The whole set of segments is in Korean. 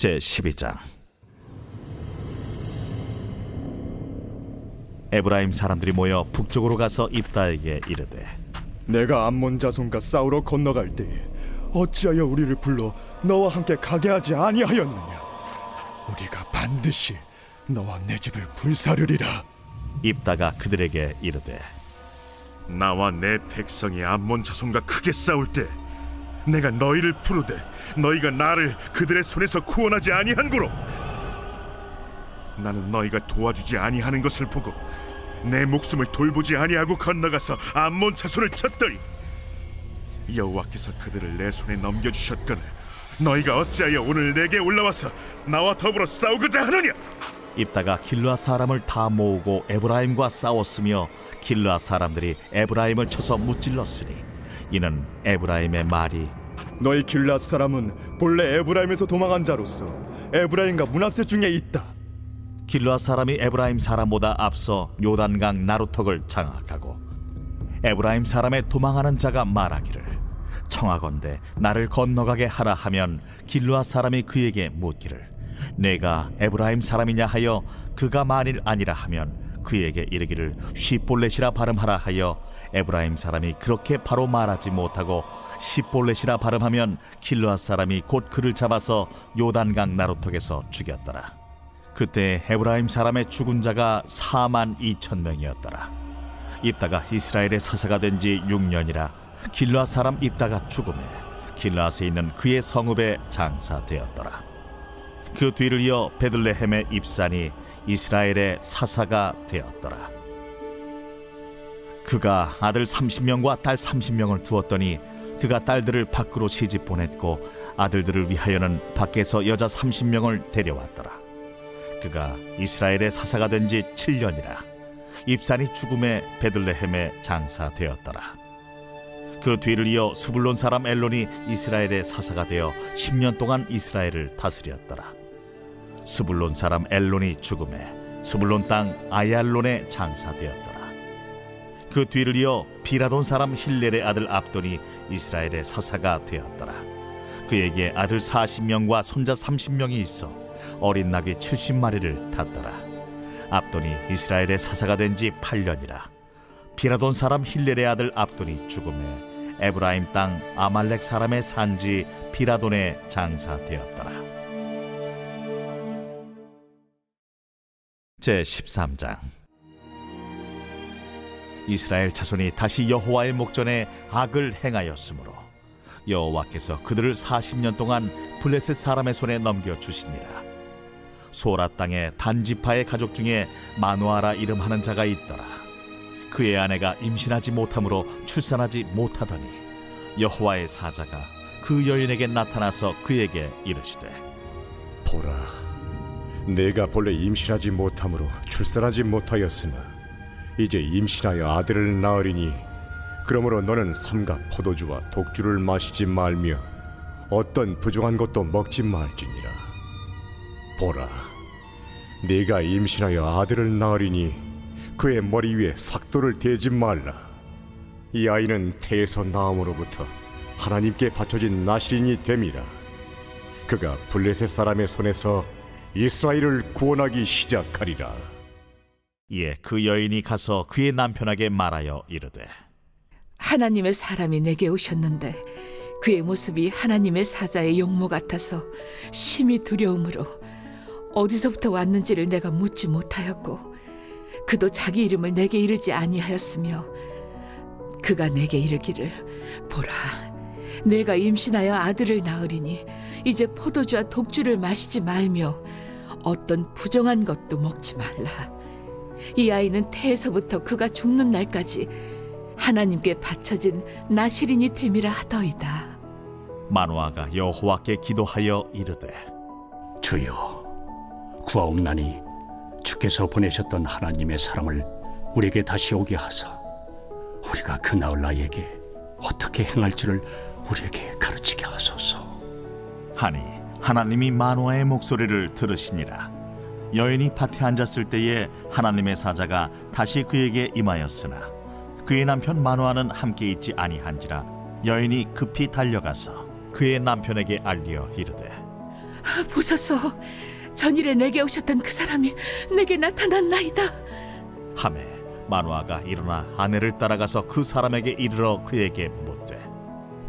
제12장. 에브라임 사람들이 모여 북쪽으로 가서 입다에게 이르되, 내가 암몬 자손과 싸우러 건너갈 때에 어찌하여 우리를 불러 너와 함께 가게 하지 아니하였느냐? 우리가 반드시 너와 내 집을 불사르리라. 입다가 그들에게 이르되, 나와 내 백성이 암몬 자손과 크게 싸울 때 내가 너희를 부르되 너희가 나를 그들의 손에서 구원하지 아니한고로 나는 너희가 도와주지 아니하는 것을 보고 내 목숨을 돌보지 아니하고 건너가서 암몬 자손을 쳤더니 여호와께서 그들을 내 손에 넘겨주셨거늘 너희가 어찌하여 오늘 내게 올라와서 나와 더불어 싸우고자 하느냐? 입다가 길르앗 사람을 다 모으고 에브라임과 싸웠으며 길르앗 사람들이 에브라임을 쳐서 무찔렀으니 이는 에브라임의 말이, 너희 길앗 사람은 본래 에브라임에서 도망한 자로서 에브라임과 문하세 중에 있다. 길르앗 사람이 에브라임 사람보다 앞서 요단강 나루턱을 장악하고 에브라임 사람의 도망하는 자가 말하기를, 청하건대 나를 건너가게 하라 하면 길르앗 사람이 그에게 묻기를, 내가 에브라임 사람이냐 하여 그가 만일 아니라 하면 그에게 이르기를 시볼렛이라 발음하라 하여 에브라임 사람이 그렇게 바로 말하지 못하고 시볼렛이라 발음하면 길르앗 사람이 곧 그를 잡아서 요단강 나루턱에서 죽였더라. 그때 에브라임 사람의 죽은 자가 42,000명이었더라. 입다가 이스라엘의 사사가 된 지 6년이라 길르앗 사람 입다가 죽음에 길르앗에 있는 그의 성읍에 장사되었더라. 그 뒤를 이어 베들레헴의 입산이 이스라엘의 사사가 되었더라. 그가 아들 30명과 딸 30명을 두었더니 그가 딸들을 밖으로 시집 보냈고 아들들을 위하여는 밖에서 여자 30명을 데려왔더라. 그가 이스라엘의 사사가 된 지 7년이라 입산이 죽음에 베들레헴에 장사되었더라. 그 뒤를 이어 스불론 사람 엘론이 이스라엘의 사사가 되어 10년 동안 이스라엘을 다스렸더라. 스불론 사람 엘론이 죽음에 스불론 땅 아얄론에 장사되었더라. 그 뒤를 이어 비라돈 사람 힐렐의 아들 압돈이 이스라엘의 사사가 되었더라. 그에게 아들 40명과 손자 30명이 있어 어린 나귀 70마리를 탔더라. 압돈이 이스라엘의 사사가 된 지 8년이라 비라돈 사람 힐렐의 아들 압돈이 죽음에 에브라임 땅 아말렉 사람의 산지 비라돈에 장사되었더라. 제13장. 이스라엘 자손이 다시 여호와의 목전에 악을 행하였으므로 여호와께서 그들을 40년 동안 블레셋 사람의 손에 넘겨주시니라. 소라 땅의 단지파의 가족 중에 마누아라 이름하는 자가 있더라. 그의 아내가 임신하지 못함으로 출산하지 못하더니 여호와의 사자가 그 여인에게 나타나서 그에게 이르시되, 보라, 내가 본래 임신하지 못함으로 출산하지 못하였으나 이제 임신하여 아들을 낳으리니 그러므로 너는 삼가 포도주와 독주를 마시지 말며 어떤 부정한 것도 먹지 말지니라. 보라, 네가 임신하여 아들을 낳으리니 그의 머리 위에 삭도를 대지 말라. 이 아이는 태에서 나음으로부터 하나님께 바쳐진 나실인이 됨이라. 그가 블레셋 사람의 손에서 이스라엘을 구원하기 시작하리라. 이에 그 여인이 가서 그의 남편에게 말하여 이르되, 하나님의 사람이 내게 오셨는데 그의 모습이 하나님의 사자의 용모 같아서 심히 두려움으로 어디서부터 왔는지를 내가 묻지 못하였고 그도 자기 이름을 내게 이르지 아니하였으며 그가 내게 이르기를, 보라, 내가 임신하여 아들을 낳으리니 이제 포도주와 독주를 마시지 말며 어떤 부정한 것도 먹지 말라. 이 아이는 태에서부터 그가 죽는 날까지 하나님께 바쳐진 나실인이 됨이라 하더이다. 마누아가 여호와께 기도하여 이르되, 주여, 구하옵나니 주께서 보내셨던 하나님의 사람을 우리에게 다시 오게 하사 우리가 그 나을 나에게 어떻게 행할지를 우리에게 가르치게 하소서. 하니 하나님이 마누아의 목소리를 들으시니라. 여인이 밭에 앉았을 때에 하나님의 사자가 다시 그에게 임하였으나 그의 남편 마누아는 함께 있지 아니한지라 여인이 급히 달려가서 그의 남편에게 알리어 이르되, 보소서, 전일에 내게 오셨던 그 사람이 내게 나타났나이다. 하매 마노아가 일어나 아내를 따라가서 그 사람에게 이르러 그에게 묻되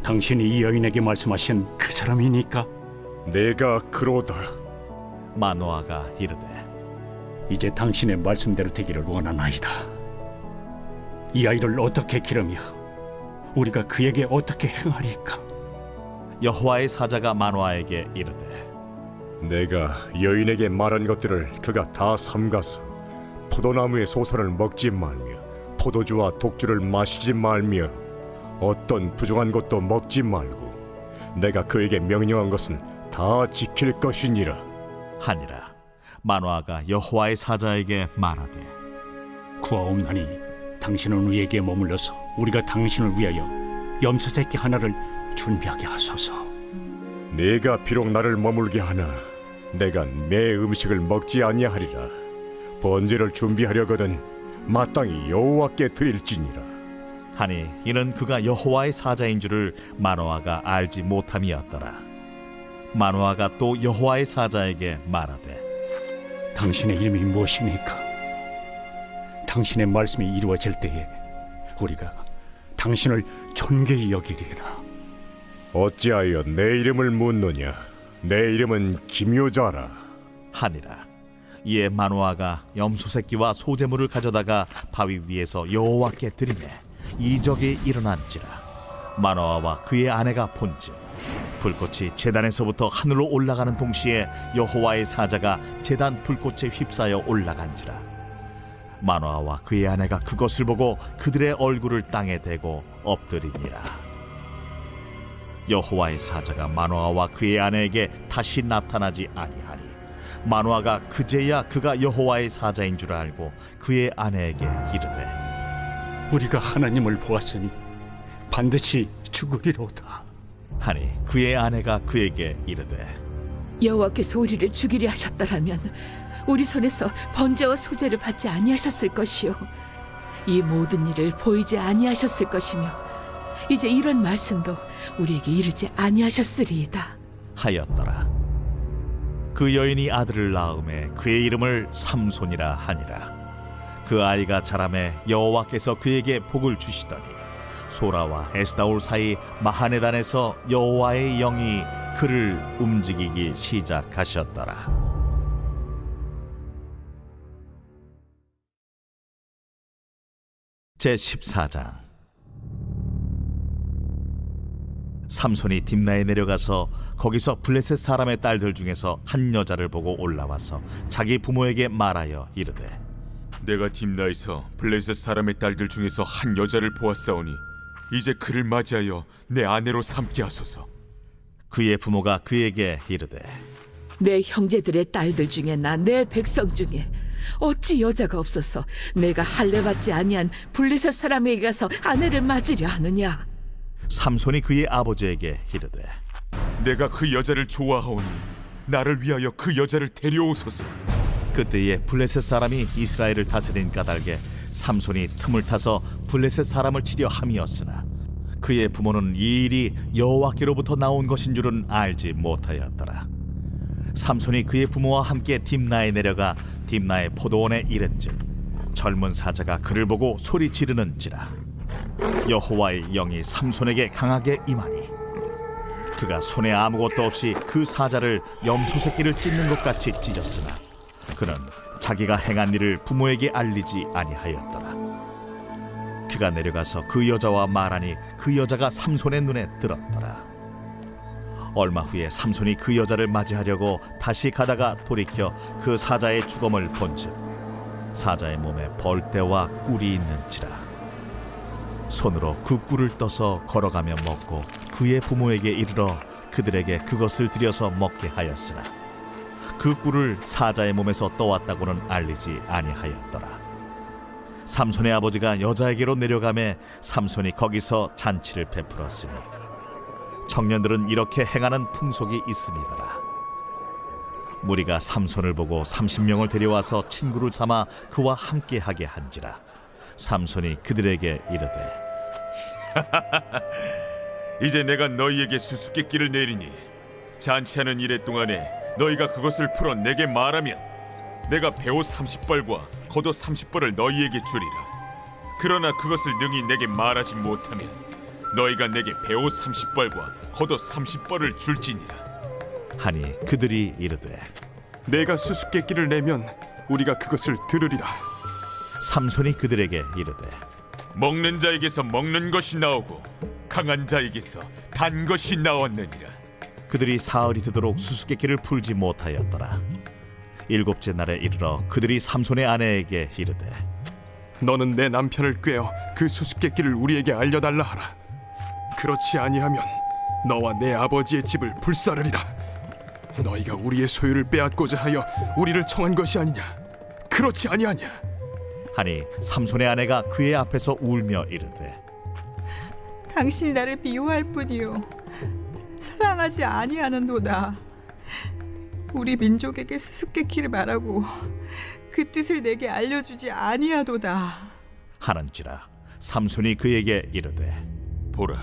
당신이 이 여인에게 말씀하신 그 사람이니까? 내가 그로다. 마노아가 이르되 이제 당신의 말씀대로 되기를 원하나이다. 이 아이를 어떻게 기르며 우리가 그에게 어떻게 행하리까? 여호와의 사자가 마노아에게 이르되 내가 여인에게 말한 것들을 그가 다 삼가서 포도나무의 소선을 먹지 말며 포도주와 독주를 마시지 말며 어떤 부정한 것도 먹지 말고 내가 그에게 명령한 것은 다 지킬 것이니라. 하니라. 마노아가 여호와의 사자에게 말하되 구하옵나니 당신은 우리에게 머물러서 우리가 당신을 위하여 염소 새끼 하나를 준비하게 하소서. 네가 비록 나를 머물게 하나 내가 내 음식을 먹지 아니하리라. 번제를 준비하려거든 마땅히 여호와께 드릴지니라. 하니 이는 그가 여호와의 사자인 줄을 마노아가 알지 못함이었더라. 마노아가 또 여호와의 사자에게 말하되 당신의 이름이 무엇입니까? 당신의 말씀이 이루어질 때에 우리가 당신을 존귀히 여기리이다. 어찌하여 내 이름을 묻느냐? 내 이름은 기묘자라. 하니라. 이에 마노아가 염소 새끼와 소제물을 가져다가 바위 위에서 여호와께 드리매 이적이 일어난지라. 마노아와 그의 아내가 본즉 불꽃이 제단에서부터 하늘로 올라가는 동시에 여호와의 사자가 제단 불꽃에 휩싸여 올라간지라. 마노아와 그의 아내가 그것을 보고 그들의 얼굴을 땅에 대고 엎드리니라. 여호와의 사자가 마노아와 그의 아내에게 다시 나타나지 아니하니 마노아가 그제야 그가 여호와의 사자인 줄 알고 그의 아내에게 이르되 우리가 하나님을 보았으니 반드시 죽으리로다. 하니 그의 아내가 그에게 이르되 여호와께서 우리를 죽이려 하셨더라면 우리 손에서 번제와 소제를 받지 아니하셨을 것이요 이 모든 일을 보이지 아니하셨을 것이며 이제 이런 말씀도 우리에게 이르지 아니하셨으리이다 하였더라. 그 여인이 아들을 낳음에 그의 이름을 삼손이라 하니라. 그 아이가 자라매 여호와께서 그에게 복을 주시더니 소라와 에스다올 사이 마하네단에서 여호와의 영이 그를 움직이기 시작하셨더라. 제14장. 삼손이 딥나에 내려가서 거기서 블레셋 사람의 딸들 중에서 한 여자를 보고 올라와서 자기 부모에게 말하여 이르되 내가 딥나에서 블레셋 사람의 딸들 중에서 한 여자를 보았사오니 이제 그를 맞이하여 내 아내로 삼게 하소서. 그의 부모가 그에게 이르되 내 형제들의 딸들 중에나 내 백성 중에 어찌 여자가 없어서 내가 할례받지 아니한 블레셋 사람에게 가서 아내를 맞으려 하느냐. 삼손이 그의 아버지에게 이르되 내가 그 여자를 좋아하오니 나를 위하여 그 여자를 데려오소서. 그때에 블레셋 사람이 이스라엘을 다스린 까닭에 삼손이 틈을 타서 블레셋 사람을 치려 함이었으나 그의 부모는 이 일이 여호와께로부터 나온 것인 줄은 알지 못하였더라. 삼손이 그의 부모와 함께 딥나에 내려가 딥나의 포도원에 이른즉 젊은 사자가 그를 보고 소리 지르는지라. 여호와의 영이 삼손에게 강하게 임하니 그가 손에 아무것도 없이 그 사자를 염소 새끼를 찢는 것 같이 찢었으나 그는 자기가 행한 일을 부모에게 알리지 아니하였더라. 그가 내려가서 그 여자와 말하니 그 여자가 삼손의 눈에 들었더라. 얼마 후에 삼손이 그 여자를 맞이하려고 다시 가다가 돌이켜 그 사자의 주검을 본즉 사자의 몸에 벌떼와 꿀이 있는지라. 손으로 그 꿀을 떠서 걸어가며 먹고 그의 부모에게 이르러 그들에게 그것을 들여서 먹게 하였으나 그 꿀을 사자의 몸에서 떠왔다고는 알리지 아니하였더라. 삼손의 아버지가 여자에게로 내려가매 삼손이 거기서 잔치를 베풀었으니 청년들은 이렇게 행하는 풍속이 있음이더라. 무리가 삼손을 보고 30명을 데려와서 친구를 삼아 그와 함께하게 한지라. 삼손이 그들에게 이르되 이제 내가 너희에게 수수께끼를 내리니 잔치하는 일의 동안에 너희가 그것을 풀어 내게 말하면 내가 배옷 30벌과 겉옷 30벌을 너희에게 주리라. 그러나 그것을 능히 내게 말하지 못하면 너희가 내게 배옷 30벌과 겉옷 30벌을 줄지니라. 하니 그들이 이르되 내가 수수께끼를 내면 우리가 그것을 들으리라. 삼손이 그들에게 이르되 먹는 자에게서 먹는 것이 나오고 강한 자에게서 단 것이 나왔느니라. 그들이 사흘이 되도록 수수께끼를 풀지 못하였더라. 일곱째 날에 이르러 그들이 삼손의 아내에게 이르되 너는 내 남편을 꾀어 그 수수께끼를 우리에게 알려달라 하라. 그렇지 아니하면 너와 내 아버지의 집을 불사르리라. 너희가 우리의 소유를 빼앗고자 하여 우리를 청한 것이 아니냐? 그렇지 아니하냐? 하니 삼손의 아내가 그의 앞에서 울며 이르되 당신이 나를 미워할 뿐이요 사랑하지 아니하는도다. 우리 민족에게 수수께끼를 말하고 그 뜻을 내게 알려주지 아니하도다. 하는지라. 삼손이 그에게 이르되 보라,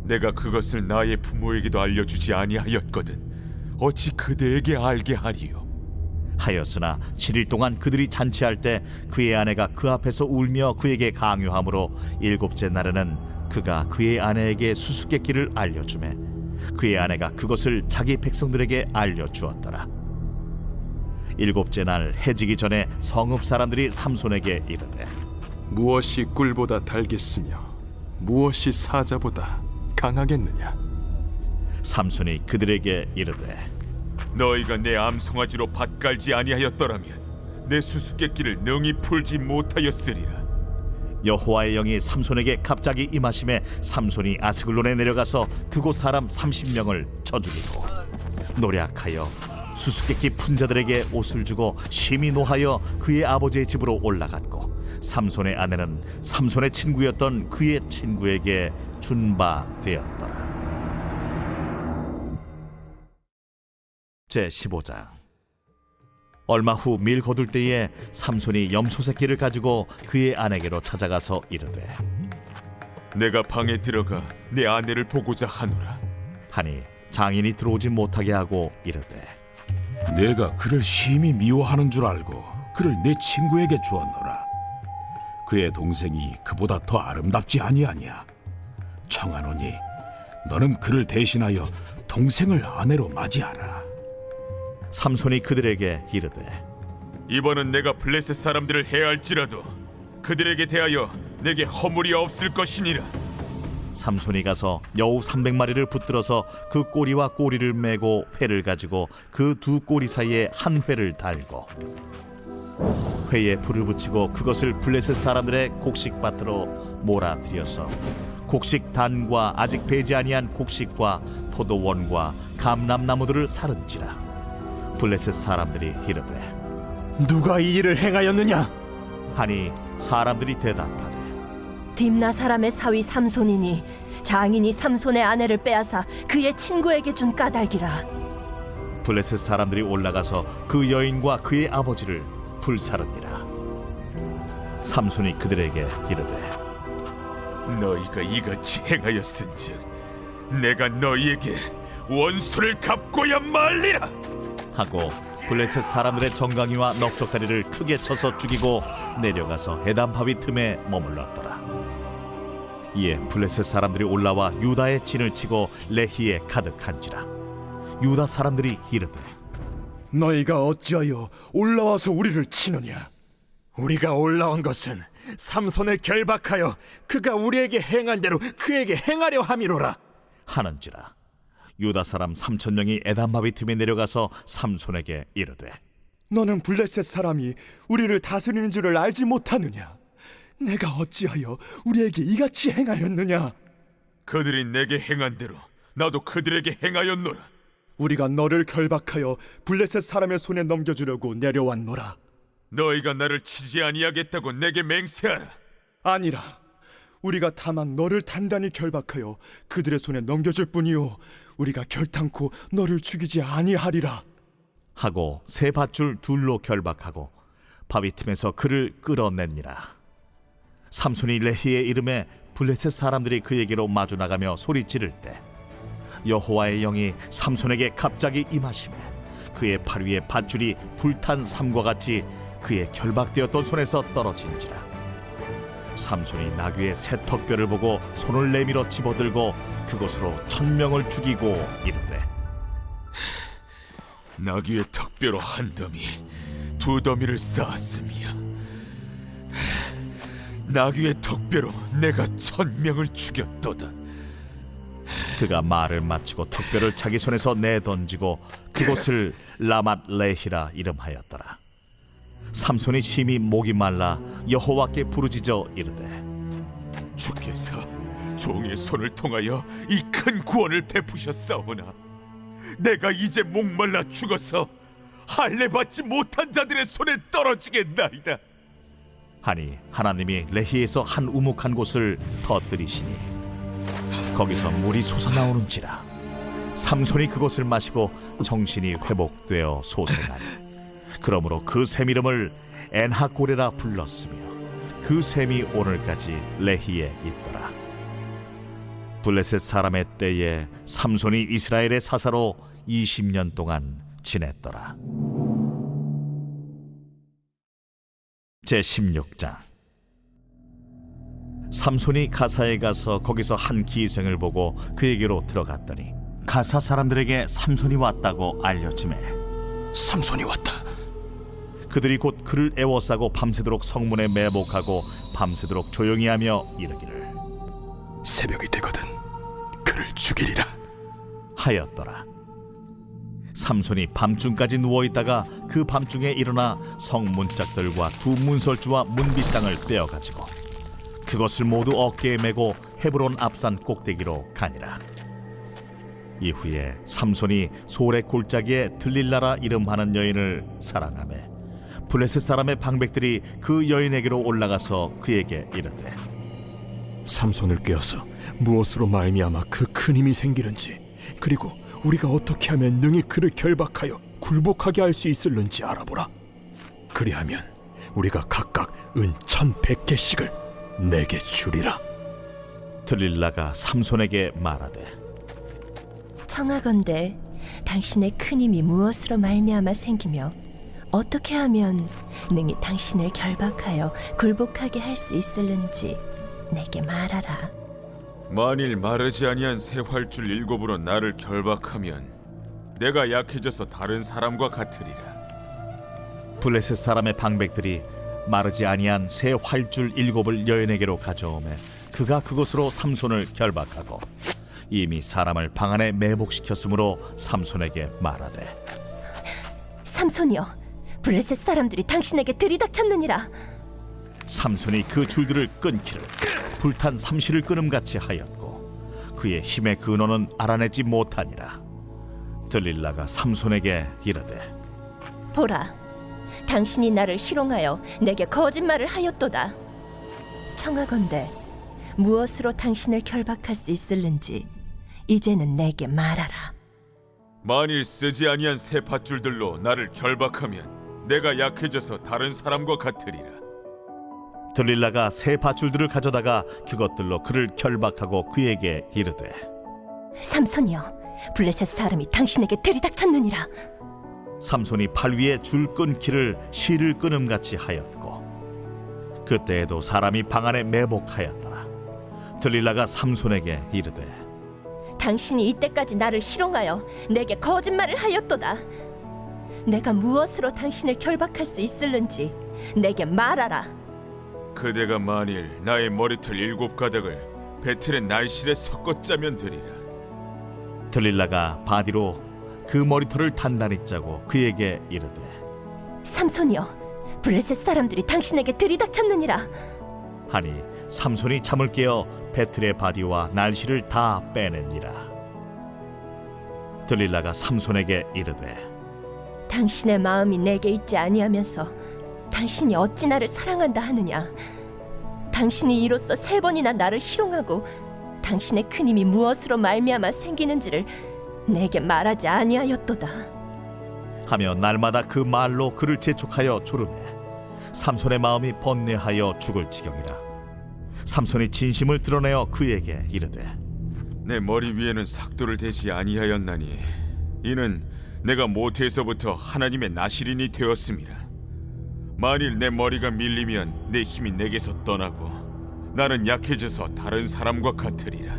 내가 그것을 나의 부모에게도 알려주지 아니하였거든 어찌 그대에게 알게 하리요? 하였으나 7일 동안 그들이 잔치할 때 그의 아내가 그 앞에서 울며 그에게 강요하므로 일곱째 날에는 그가 그의 아내에게 수수께끼를 알려주매 그의 아내가 그것을 자기 백성들에게 알려주었더라. 일곱째 날 해지기 전에 성읍 사람들이 삼손에게 이르되 무엇이 꿀보다 달겠으며 무엇이 사자보다 강하겠느냐? 삼손이 그들에게 이르되 너희가 내 암송아지로 밭 갈지 아니하였더라면 내 수수께끼를 능히 풀지 못하였으리라. 여호와의 영이 삼손에게 갑자기 임하심에 삼손이 아스글론에 내려가서 그곳 사람 30명을 쳐 죽이고 노략하여 수수께끼 푼자들에게 옷을 주고 심히 노하여 그의 아버지의 집으로 올라갔고 삼손의 아내는 삼손의 친구였던 그의 친구에게 준 바 되었더라. 제15장. 얼마 후 밀 거둘 때에 삼손이 염소 새끼를 가지고 그의 아내에게로 찾아가서 이르되 내가 방에 들어가 내 아내를 보고자 하노라. 하니 장인이 들어오지 못하게 하고 이르되 내가 그를 심히 미워하는 줄 알고 그를 내 친구에게 주었노라. 그의 동생이 그보다 더 아름답지 아니하냐? 청하노니 너는 그를 대신하여 동생을 아내로 맞이하라. 삼손이 그들에게 이르되 이번은 내가 블레셋 사람들을 해할지라도 그들에게 대하여 내게 허물이 없을 것이니라. 삼손이 가서 여우 300마리를 붙들어서 그 꼬리와 꼬리를 메고 회를 가지고 그 두 꼬리 사이에 한 회를 달고 회에 불을 붙이고 그것을 블레셋 사람들의 곡식밭으로 몰아들여서 곡식 단과 아직 배지 아니한 곡식과 포도원과 감람나무들을 사른지라. 블레셋 사람들이 이르되 누가 이 일을 행하였느냐? 하니 사람들이 대답하되 딥나 사람의 사위 삼손이니 장인이 삼손의 아내를 빼앗아 그의 친구에게 준 까닭이라. 블레셋 사람들이 올라가서 그 여인과 그의 아버지를 불사르니라. 삼손이 그들에게 이르되 너희가 이같이 행하였은즉 내가 너희에게 원수를 갚고야 말리라. 하고 블레셋 사람들의 정강이와 넉적다리를 크게 쳐서 죽이고 내려가서 에담 바위 틈에 머물렀더라. 이에 블레셋 사람들이 올라와 유다의 진을 치고 레히에 가득한지라. 유다 사람들이 이르되 너희가 어찌하여 올라와서 우리를 치느냐? 우리가 올라온 것은 삼손을 결박하여 그가 우리에게 행한 대로 그에게 행하려 함이로라. 하는지라. 유다 사람 3,000명이 에담 바위 틈에 내려가서 삼손에게 이르되 너는 블레셋 사람이 우리를 다스리는 줄을 알지 못하느냐? 내가 어찌하여 우리에게 이같이 행하였느냐? 그들이 내게 행한 대로 나도 그들에게 행하였노라. 우리가 너를 결박하여 블레셋 사람의 손에 넘겨주려고 내려왔노라. 너희가 나를 치지 아니하겠다고 내게 맹세하라. 아니라 우리가 다만 너를 단단히 결박하여 그들의 손에 넘겨줄 뿐이요 우리가 결탄코 너를 죽이지 아니하리라. 하고 새 밧줄 둘로 결박하고 바위 틈에서 그를 끌어내니라. 삼손이 레히에 이름에 블레셋 사람들이 그에게로 마주 나가며 소리 지를 때 여호와의 영이 삼손에게 갑자기 임하시매 그의 팔 위에 밧줄이 불탄 삼과 같이 그의 결박되었던 손에서 떨어진지라. 삼손이 나귀의 새 턱뼈를 보고 손을 내밀어 집어들고 그것으로 1000명을 죽이고 이르되, 나귀의 턱뼈로 한 더미, 두 더미를 쌓았으며 나귀의 턱뼈로 내가 1000명을 죽였도다. 그가 말을 마치고 턱뼈를 자기 손에서 내던지고 그곳을 라맛 레히라 이름하였더라. 삼손이 심히 목이 말라 여호와께 부르짖어 이르되, 주께서 종의 손을 통하여 이 큰 구원을 베푸셨사오나 내가 이제 목말라 죽어서 할례 받지 못한 자들의 손에 떨어지겠나이다. 하니 하나님이 레히에서 한 우묵한 곳을 터뜨리시니 거기서 물이 솟아나오는지라. 삼손이 그것을 마시고 정신이 회복되어 소생하니 그러므로 그 샘 이름을 엔하고레라 불렀으며 그 샘이 오늘까지 레히에 있더라. 블레셋 사람의 때에 삼손이 이스라엘의 사사로 20년 동안 지냈더라. 제16장. 삼손이 가사에 가서 거기서 한 기생을 보고 그에게로 들어갔더니 가사 사람들에게 삼손이 왔다고 알려주매, 삼손이 왔다. 그들이 곧 그를 애워싸고 밤새도록 성문에 매복하고 밤새도록 조용히 하며 이르기를, 새벽이 되거든 그를 죽이리라 하였더라. 삼손이 밤중까지 누워있다가 그 밤중에 일어나 성문짝들과 두 문설주와 문빗장을 빼어가지고 그것을 모두 어깨에 메고 헤브론 앞산 꼭대기로 가니라. 이후에 삼손이 소래 골짜기에 들릴라라 이름하는 여인을 사랑하매 블레셋 사람의 방백들이 그 여인에게로 올라가서 그에게 이르되, 삼손을 꿰어서 무엇으로 말미암아 그 큰 힘이 생기는지, 그리고 우리가 어떻게 하면 능히 그를 결박하여 굴복하게 할 수 있을는지 알아보라. 그리하면 우리가 각각 은 1100개씩을 내게 주리라. 들릴라가 삼손에게 말하되, 청하건대 당신의 큰 힘이 무엇으로 말미암아 생기며 어떻게 하면 능히 당신을 결박하여 굴복하게 할 수 있을는지 내게 말하라. 만일 마르지 아니한 새 활줄 7으로 나를 결박하면 내가 약해져서 다른 사람과 같으리라. 블레셋 사람의 방백들이 마르지 아니한 새 활줄 7을 여인에게로 가져오매 그가 그것으로 삼손을 결박하고 이미 사람을 방 안에 매복시켰으므로 삼손에게 말하되, 삼손이여, 블레셋 사람들이 당신에게 들이닥쳤느니라. 삼손이 그 줄들을 끊기를 불탄 삼시를 끊음같이 하였고 그의 힘의 근원은 알아내지 못하니라. 들릴라가 삼손에게 이르되, 보라, 당신이 나를 희롱하여 내게 거짓말을 하였도다. 청하건대 무엇으로 당신을 결박할 수 있을는지 이제는 내게 말하라. 만일 쓰지 아니한 새 밧줄들로 나를 결박하면 내가 약해져서 다른 사람과 같으리라. 들릴라가 새 밧줄들을 가져다가 그것들로 그를 결박하고 그에게 이르되, 삼손이여, 블레셋 사람이 당신에게 들이닥쳤느니라. 삼손이 팔 위에 줄 끊기를 실을 끊음같이 하였고 그때에도 사람이 방 안에 매복하였더라. 들릴라가 삼손에게 이르되, 당신이 이때까지 나를 희롱하여 내게 거짓말을 하였도다. 내가 무엇으로 당신을 결박할 수 있을는지 내게 말하라. 그대가 만일 나의 머리털 7가닥을 베틀의 날실에 섞어 짜면 되리라. 들릴라가 바디로 그 머리털을 단단히 짜고 그에게 이르되, 삼손이여, 블레셋 사람들이 당신에게 들이닥쳤느니라. 하니 삼손이 잠을 깨어 베틀의 바디와 날씨를 다 빼내니라. 들릴라가 삼손에게 이르되, 당신의 마음이 내게 있지 아니하면서 당신이 어찌 나를 사랑한다 하느냐. 당신이 이로써 3번이나 나를 희롱하고 당신의 큰 힘이 무엇으로 말미암아 생기는지를 내게 말하지 아니하였도다. 하며 날마다 그 말로 그를 재촉하여 조르매 삼손의 마음이 번뇌하여 죽을 지경이라. 삼손이 진심을 드러내어 그에게 이르되, 내 머리 위에는 삭도를 대지 아니하였나니 이는 내가 모태에서부터 하나님의 나시린이 되었음이라. 만일 내 머리가 밀리면 내 힘이 내게서 떠나고 나는 약해져서 다른 사람과 같으리라.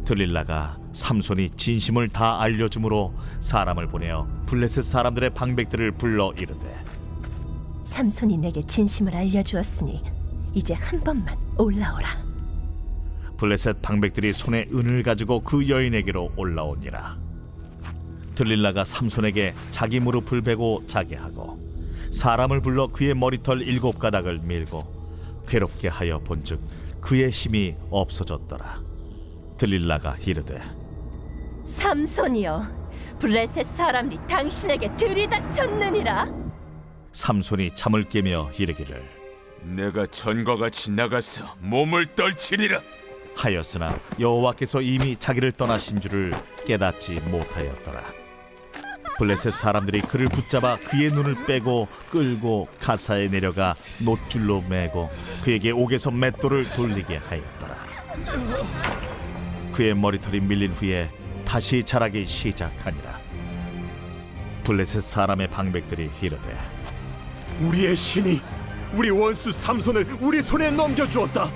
들릴라가 삼손이 진심을 다 알려주므로 사람을 보내어 블레셋 사람들의 방백들을 불러 이르되, 삼손이 내게 진심을 알려주었으니 이제 한 번만 올라오라. 블레셋 방백들이 손에 은을 가지고 그 여인에게로 올라오니라. 들릴라가 삼손에게 자기 무릎을 베고 자게 하고 사람을 불러 그의 머리털 7가닥을 밀고 괴롭게 하여 본즉 그의 힘이 없어졌더라. 들릴라가 이르되, 삼손이여, 블레셋 사람이 당신에게 들이닥쳤느니라. 삼손이 잠을 깨며 이르기를 내가 전과 같이 나가서 몸을 떨치리라 하였으나 여호와께서 이미 자기를 떠나신 줄을 깨닫지 못하였더라. 블레셋 사람들이 그를 붙잡아 그의 눈을 빼고 끌고 가사에 내려가 놋줄로 매고 그에게 옥에서 맷돌을 돌리게 하였더라. 그의 머리털이 밀린 후에 다시 자라기 시작하니라. 블레셋 사람의 방백들이 이르되, 우리의 신이 우리 원수 삼손을 우리 손에 넘겨주었다.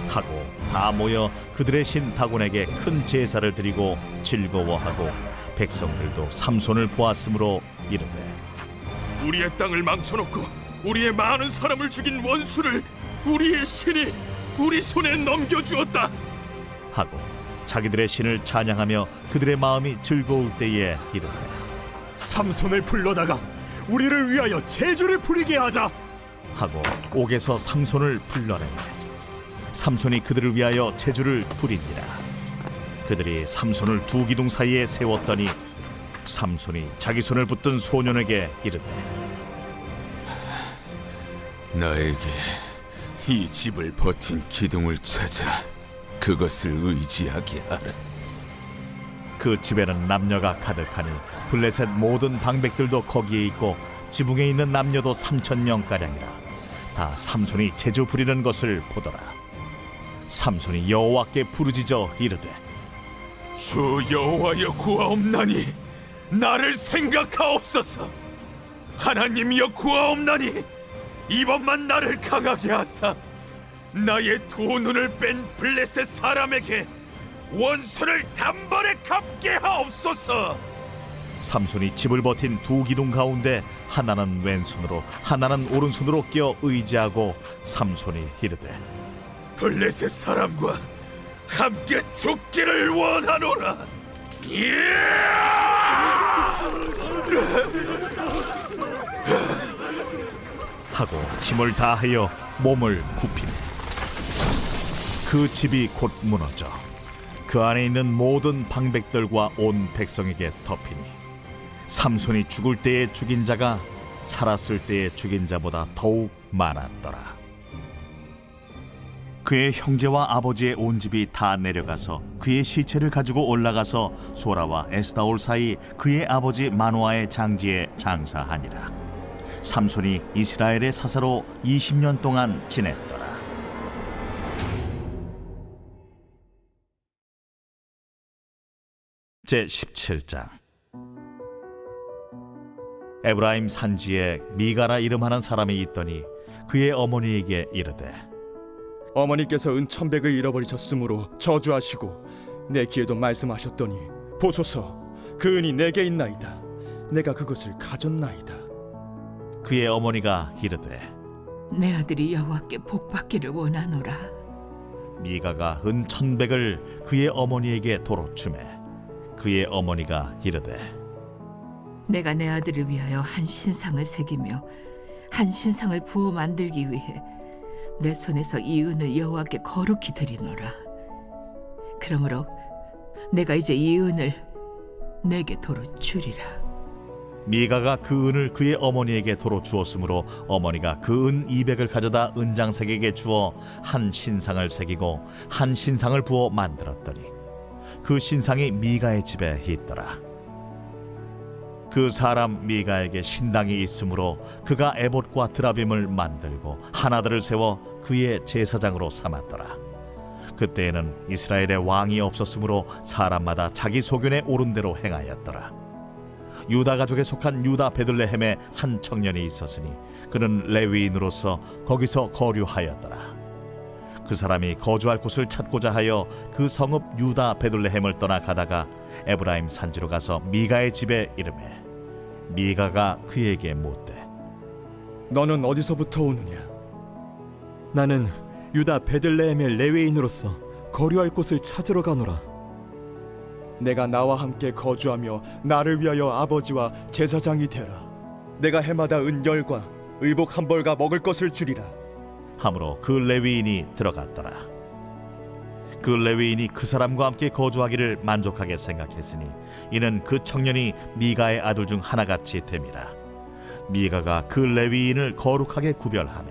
하고 다 모여 그들의 신 다곤에게 큰 제사를 드리고 즐거워하고 백성들도 삼손을 보았으므로 이르되, 우리의 땅을 망쳐놓고 우리의 많은 사람을 죽인 원수를 우리의 신이 우리 손에 넘겨주었다 하고 자기들의 신을 찬양하며 그들의 마음이 즐거울 때에 이르되, 삼손을 불러다가 우리를 위하여 제주를 부리게 하자. 하고 옥에서 삼손을 불러내매 삼손이 그들을 위하여 제주를 부리니라. 그들이 삼손을 두 기둥 사이에 세웠더니 삼손이 자기 손을 붙든 소년에게 이르되, 나에게 이 집을 버틴 기둥을 찾아 그것을 의지하게 하라. 그 집에는 남녀가 가득하니 블레셋 모든 방백들도 거기에 있고 지붕에 있는 남녀도 3,000명가량이라. 다 삼손이 제주 부리는 것을 보더라. 삼손이 여호와께 부르짖어 이르되, 주 여호와여 구하옵나니 나를 생각하옵소서. 하나님이여 구하옵나니 이번만 나를 강하게 하사 나의 두 눈을 뺀 블레셋 사람에게 원수를 단번에 갚게 하옵소서. 삼손이 집을 버틴 두 기둥 가운데 하나는 왼손으로 하나는 오른손으로 껴 의지하고 삼손이 이르되, 블레셋 사람과 함께 죽기를 원하노라. 하고 힘을 다하여 몸을 굽히매 그 집이 곧 무너져 그 안에 있는 모든 방백들과 온 백성에게 덮이니 삼손이 죽을 때에 죽인 자가 살았을 때에 죽인 자보다 더욱 많았더라. 그의 형제와 아버지의 온 집이 다 내려가서 그의 시체를 가지고 올라가서 소라와 에스다올 사이 그의 아버지 마노아의 장지에 장사하니라. 삼손이 이스라엘의 사사로 20년 동안 지냈더라. 제17장. 에브라임 산지에 미가라 이름하는 사람이 있더니 그의 어머니에게 이르되, 어머니께서 은 1,100을 잃어버리셨으므로 저주하시고 내 귀에도 말씀하셨더니 보소서 그 은이 내게 있나이다. 내가 그것을 가졌나이다. 그의 어머니가 이르되, 내 아들이 여호와께 복받기를 원하노라. 미가가 은 1,100을 그의 어머니에게 도로 주매 그의 어머니가 이르되, 내가 내 아들을 위하여 한 신상을 새기며 한 신상을 부어 만들기 위해 내 손에서 이 은을 여호와께 거룩히 드리노라. 그러므로 내가 이제 이 은을 내게 도로 주리라. 미가가 그 은을 그의 어머니에게 도로 주었으므로 어머니가 그 은 200을 가져다 은장색에게 주어 한 신상을 새기고 한 신상을 부어 만들었더니 그 신상이 미가의 집에 있더라. 그 사람 미가에게 신당이 있으므로 그가 에봇과 드라빔을 만들고 하나들을 세워 그의 제사장으로 삼았더라. 그때에는 이스라엘의 왕이 없었으므로 사람마다 자기 소견에 오른 대로 행하였더라. 유다 가족에 속한 유다 베들레헴에 한 청년이 있었으니 그는 레위인으로서 거기서 거류하였더라. 그 사람이 거주할 곳을 찾고자 하여 그 성읍 유다 베들레헴을 떠나 가다가 에브라임 산지로 가서 미가의 집에 이르매 미가가 그에게 묻되 너는 어디서부터 오느냐? 나는 유다 베들레헴의 레위인으로서 거류할 곳을 찾으러 가노라. 내가 나와 함께 거주하며 나를 위하여 아버지와 제사장이 되라. 내가 해마다 은열과 의복 한 벌과 먹을 것을 주리라. 하므로 그 레위인이 들어갔더라. 그 레위인이 그 사람과 함께 거주하기를 만족하게 생각했으니 이는 그 청년이 미가의 아들 중 하나같이 됨이라. 미가가 그 레위인을 거룩하게 구별하매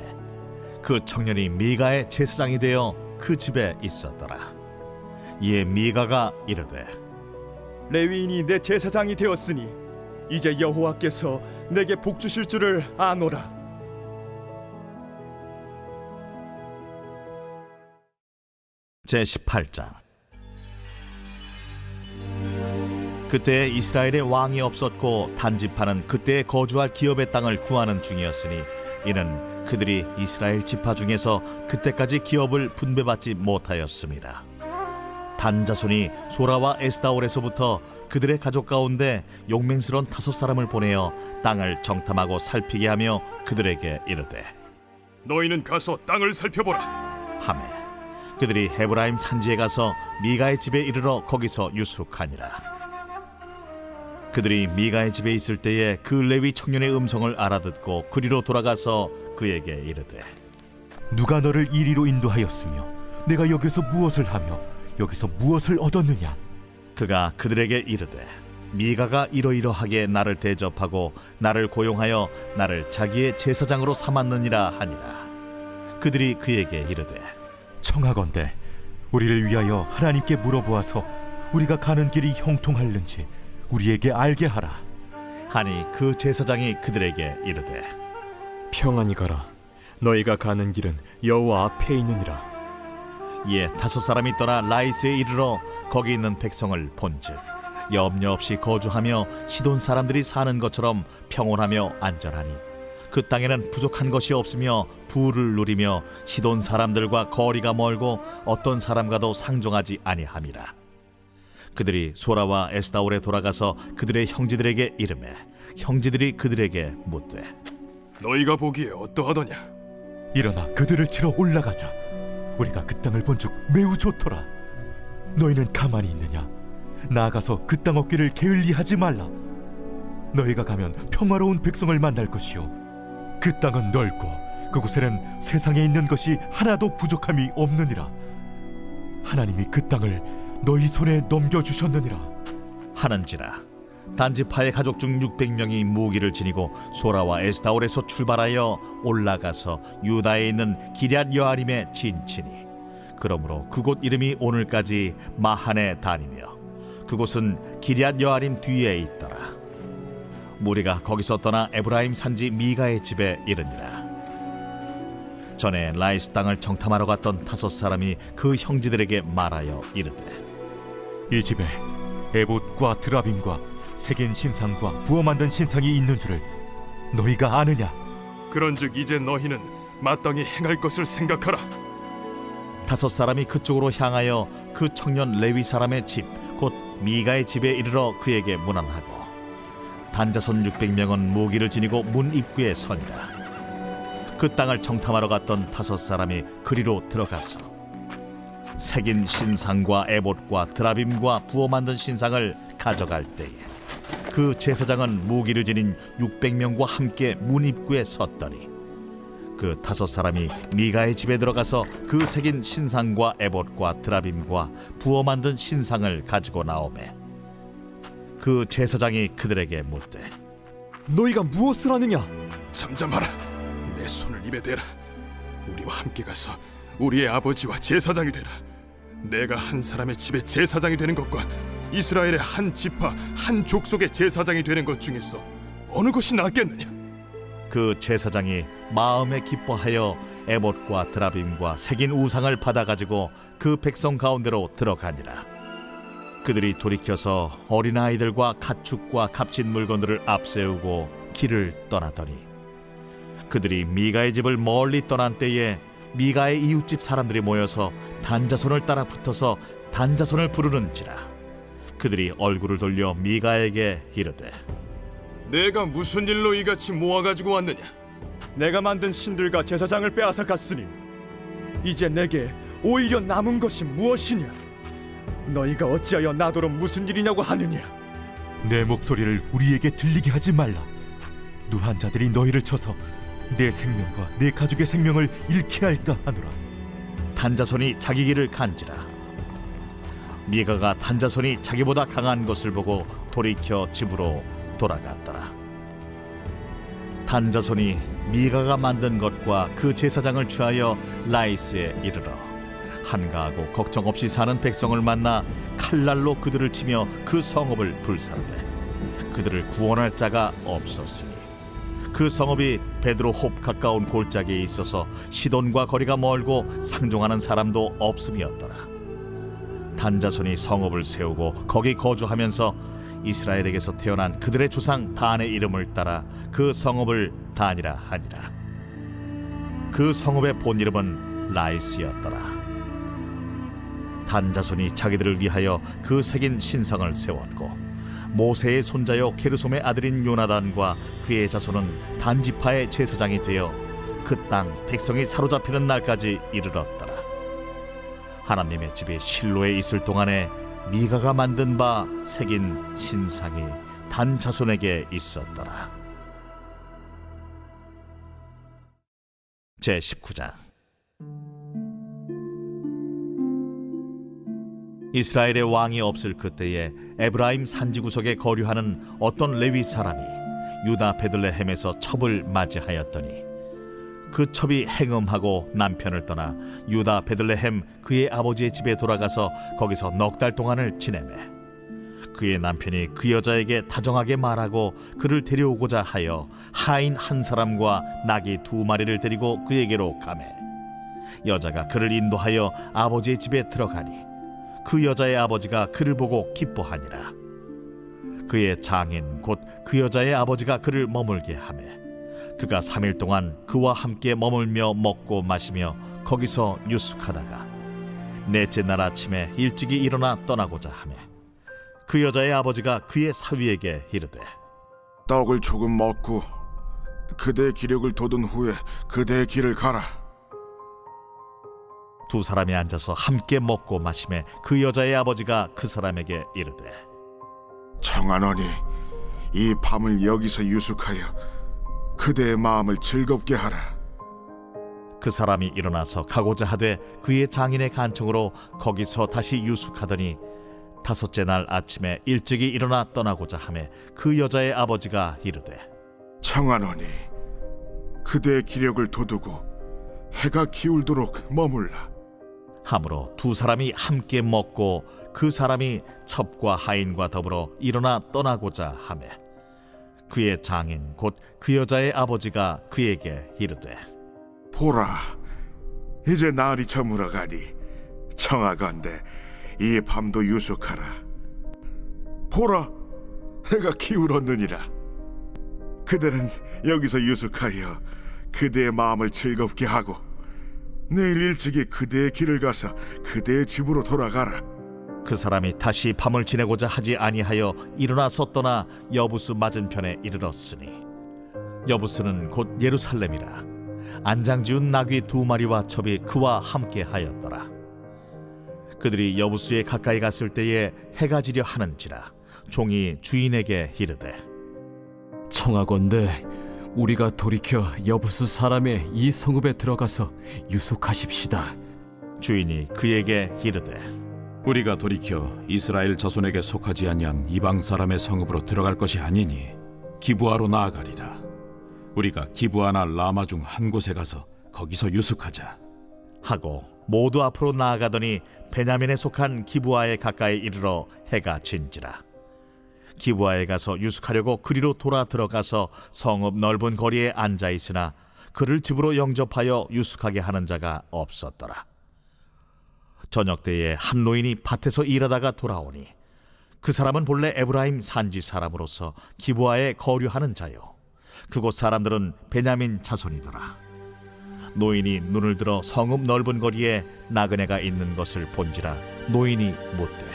그 청년이 미가의 제사장이 되어 그 집에 있었더라. 이에 미가가 이르되 레위인이 내 제사장이 되었으니 이제 여호와께서 내게 복 주실 줄을 아노라. 제18장. 그때 이스라엘에 왕이 없었고 단지파는 그때 거주할 기업의 땅을 구하는 중이었으니 이는 그들이 이스라엘 지파 중에서 그때까지 기업을 분배받지 못하였습니다. 단 자손이 소라와 에스다올에서부터 그들의 가족 가운데 용맹스러운 5사람을 보내어 땅을 정탐하고 살피게 하며 그들에게 이르되 너희는 가서 땅을 살펴보라. 하매 그들이 헤브라임 산지에 가서 미가의 집에 이르러 거기서 유숙하니라. 그들이 미가의 집에 있을 때에 그 레위 청년의 음성을 알아듣고 그리로 돌아가서 그에게 이르되 누가 너를 이리로 인도하였으며 내가 여기서 무엇을 하며 여기서 무엇을 얻었느냐? 그가 그들에게 이르되 미가가 이러이러하게 나를 대접하고 나를 고용하여 나를 자기의 제사장으로 삼았느니라 하니라. 그들이 그에게 이르되 청하건대 우리를 위하여 하나님께 물어보아서 우리가 가는 길이 형통할는지 우리에게 알게 하라. 하니 그 제사장이 그들에게 이르되 평안히 가라. 너희가 가는 길은 여호와 앞에 있느니라. 이에 5사람이 떠나 라이스에 이르러 거기 있는 백성을 본즉 염려 없이 거주하며 시돈 사람들이 사는 것처럼 평온하며 안전하니 그 땅에는 부족한 것이 없으며 부를 누리며 시돈 사람들과 거리가 멀고 어떤 사람과도 상종하지 아니함이라. 그들이 소라와 에스다올에 돌아가서 그들의 형제들에게 이르매 형제들이 그들에게 묻되 너희가 보기에 어떠하더냐? 일어나 그들을 치러 올라가자. 우리가 그 땅을 본즉 매우 좋더라. 너희는 가만히 있느냐? 나아가서 그 땅 얻기를 게을리하지 말라. 너희가 가면 평화로운 백성을 만날 것이요 그 땅은 넓고 그곳에는 세상에 있는 것이 하나도 부족함이 없느니라. 하나님이 그 땅을 너희 손에 넘겨주셨느니라 하는지라. 단지파의 가족 중 600명이 무기를 지니고 소라와 에스다올에서 출발하여 올라가서 유다에 있는 기럇 여아림에 진치니 그러므로 그곳 이름이 오늘까지 마하네 다니며 그곳은 기럇 여아림 뒤에 있더라. 무리가 거기서 떠나 에브라임 산지 미가의 집에 이르니라. 전에 라이스 땅을 정탐하러 갔던 5사람이 그 형제들에게 말하여 이르되 이 집에 에봇과 드라빔과 새긴 신상과 부어 만든 신상이 있는 줄을 너희가 아느냐? 그런즉 이제 너희는 마땅히 행할 것을 생각하라. 5사람이 그쪽으로 향하여 그 청년 레위 사람의 집 곧 미가의 집에 이르러 그에게 문안하고 단자손 600명은 무기를 지니고 문 입구에 서니라. 그 땅을 정탐하러 갔던 5사람이 그리로 들어가서 새긴 신상과 에봇과 드라빔과 부어 만든 신상을 가져갈 때에 그 제사장은 무기를 지닌 600명과 함께 문 입구에 섰더니 그 5사람이 미가의 집에 들어가서 그 새긴 신상과 에봇과 드라빔과 부어 만든 신상을 가지고 나오매 그 제사장이 그들에게 묻되 너희가 무엇을 하느냐? 잠잠하라. 내 손을 입에 대라. 우리와 함께 가서 우리의 아버지와 제사장이 되라. 내가 한 사람의 집에 제사장이 되는 것과 이스라엘의 한 지파 한 족속의 제사장이 되는 것 중에서 어느 것이 낫겠느냐? 그 제사장이 마음에 기뻐하여 에봇과 드라빔과 새긴 우상을 받아가지고 그 백성 가운데로 들어가니라. 그들이 돌이켜서 어린아이들과 가축과 값진 물건들을 앞세우고 길을 떠나더니 그들이 미가의 집을 멀리 떠난 때에 미가의 이웃집 사람들이 모여서 단자손을 따라 붙어서 단자손을 부르는지라. 그들이 얼굴을 돌려 미가에게 이르되 내가 무슨 일로 이같이 모아가지고 왔느냐? 내가 만든 신들과 제사장을 빼앗아 갔으니 이제 내게 오히려 남은 것이 무엇이냐? 너희가 어찌하여 나더러 무슨 일이냐고 하느냐? 내 목소리를 우리에게 들리게 하지 말라. 누한 자들이 너희를 쳐서 내 생명과 내 가족의 생명을 잃게 할까 하노라. 단자손이 자기 길을 간지라. 미가가 단자손이 자기보다 강한 것을 보고 돌이켜 집으로 돌아갔더라. 단자손이 미가가 만든 것과 그 제사장을 취하여 라이스에 이르러 한가하고 걱정 없이 사는 백성을 만나 칼날로 그들을 치며 그 성읍을 불사르되 그들을 구원할 자가 없었으니 그 성읍이 베드로홉 가까운 골짜기에 있어서 시돈과 거리가 멀고 상종하는 사람도 없음이었더라. 단자손이 성읍을 세우고 거기 거주하면서 이스라엘에게서 태어난 그들의 조상 단의 이름을 따라 그 성읍을 단이라 하니라. 그 성읍의 본 이름은 라이스였더라. 단자손이 자기들을 위하여 그 새긴 신상을 세웠고 모세의 손자요 게르솜의 아들인 요나단과 그의 자손은 단지파의 제사장이 되어 그 땅 백성이 사로잡히는 날까지 이르렀더라. 하나님의 집이 실로에 있을 동안에 미가가 만든 바 새긴 신상이 단 자손에게 있었더라. 제19장. 이스라엘의 왕이 없을 그때에 에브라임 산지구석에 거류하는 어떤 레위 사람이 유다 베들레헴에서 첩을 맞이하였더니 그 첩이 행음하고 남편을 떠나 유다 베들레헴 그의 아버지의 집에 돌아가서 거기서 넉 달 동안을 지내매 그의 남편이 그 여자에게 다정하게 말하고 그를 데려오고자 하여 하인 한 사람과 나귀 2마리를 데리고 그에게로 가매 여자가 그를 인도하여 아버지의 집에 들어가니 그 여자의 아버지가 그를 보고 기뻐하니라. 그의 장인 곧 그 여자의 아버지가 그를 머물게 하매 그가 3일 동안 그와 함께 머물며 먹고 마시며 거기서 유숙하다가 넷째 날 아침에 일찍이 일어나 떠나고자 하매 그 여자의 아버지가 그의 사위에게 이르되 떡을 조금 먹고 그대의 기력을 돋운 후에 그대의 길을 가라. 두 사람이 앉아서 함께 먹고 마시매 그 여자의 아버지가 그 사람에게 이르되 청하노니 이 밤을 여기서 유숙하여 그대의 마음을 즐겁게 하라. 그 사람이 일어나서 가고자 하되 그의 장인의 간청으로 거기서 다시 유숙하더니 5째 날 아침에 일찍이 일어나 떠나고자 하매 그 여자의 아버지가 이르되 청하노니 그대의 기력을 돋우고 해가 기울도록 머물라. 하므로 두 사람이 함께 먹고 그 사람이 첩과 하인과 더불어 일어나 떠나고자 하매 그의 장인 곧 그 여자의 아버지가 그에게 이르되 보라, 이제 날이 저물어가니 청하건대 이 밤도 유숙하라. 보라, 해가 기울었느니라. 그대는 여기서 유숙하여 그대의 마음을 즐겁게 하고 내일 일찍이 그대의 길을 가서 그대의 집으로 돌아가라. 그 사람이 다시 밤을 지내고자 하지 아니하여 일어나서 떠나 여부스 맞은편에 이르렀으니 여부스는 곧 예루살렘이라. 안장지운 나귀 2마리와 첩이 그와 함께 하였더라. 그들이 여부스에 가까이 갔을 때에 해가 지려 하는지라 종이 주인에게 이르되 청하건대 우리가 돌이켜 여부수 사람의 이 성읍에 들어가서 유숙하십시다. 주인이 그에게 이르되 우리가 돌이켜 이스라엘 자손에게 속하지 아니한 이방 사람의 성읍으로 들어갈 것이 아니니 기브아로 나아가리라. 우리가 기브아나 라마 중 한 곳에 가서 거기서 유숙하자 하고 모두 앞으로 나아가더니 베냐민에 속한 기브아에 가까이 이르러 해가 진지라. 기브아에 가서 유숙하려고 그리로 돌아 들어가서 성읍 넓은 거리에 앉아 있으나 그를 집으로 영접하여 유숙하게 하는 자가 없었더라. 저녁 때에 한 노인이 밭에서 일하다가 돌아오니 그 사람은 본래 에브라임 산지 사람으로서 기브아에 거류하는 자요, 그곳 사람들은 베냐민 자손이더라. 노인이 눈을 들어 성읍 넓은 거리에 나그네가 있는 것을 본지라 노인이 묻되,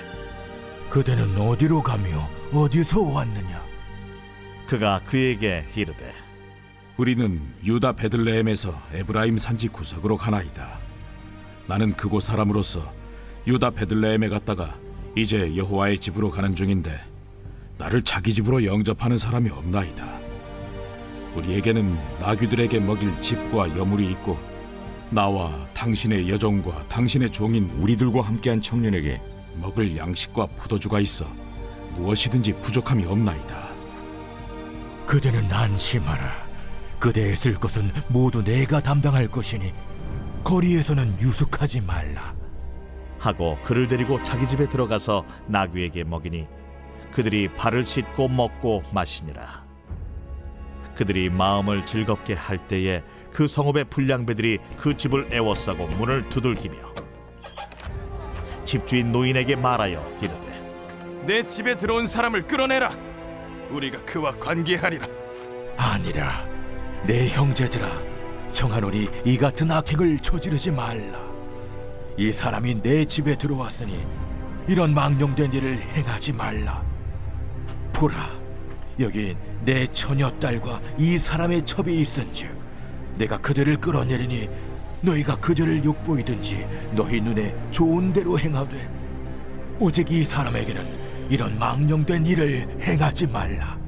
그대는 어디로 가며 어디서 왔느냐? 그가 그에게 이르되, 우리는 유다 베들레헴에서 에브라임 산지 구석으로 가나이다. 나는 그곳 사람으로서 유다 베들레헴에 갔다가 이제 여호와의 집으로 가는 중인데 나를 자기 집으로 영접하는 사람이 없나이다. 우리에게는 나귀들에게 먹일 집과 여물이 있고 나와 당신의 여종과 당신의 종인 우리들과 함께한 청년에게 먹을 양식과 포도주가 있어 무엇이든지 부족함이 없나이다. 그대는 안심하라. 그대의 쓸 것은 모두 내가 담당할 것이니 거리에서는 유숙하지 말라. 하고 그를 데리고 자기 집에 들어가서 나귀에게 먹이니 그들이 발을 씻고 먹고 마시니라. 그들이 마음을 즐겁게 할 때에 그 성읍의 불량배들이 그 집을 애워싸고 문을 두들기며 집주인 노인에게 말하여 이르되, 내 집에 들어온 사람을 끌어내라. 우리가 그와 관계하리라. 아니라 내 형제들아, 청하노니 이 같은 악행을 저지르지 말라. 이 사람이 내 집에 들어왔으니 이런 망령된 일을 행하지 말라. 보라, 여기 내 처녀딸과 이 사람의 첩이 있은즉 내가 그들을 끌어내리니 너희가 그들을 욕보이든지 너희 눈에 좋은 대로 행하되 오직 이 사람에게는 이런 망령된 일을 행하지 말라.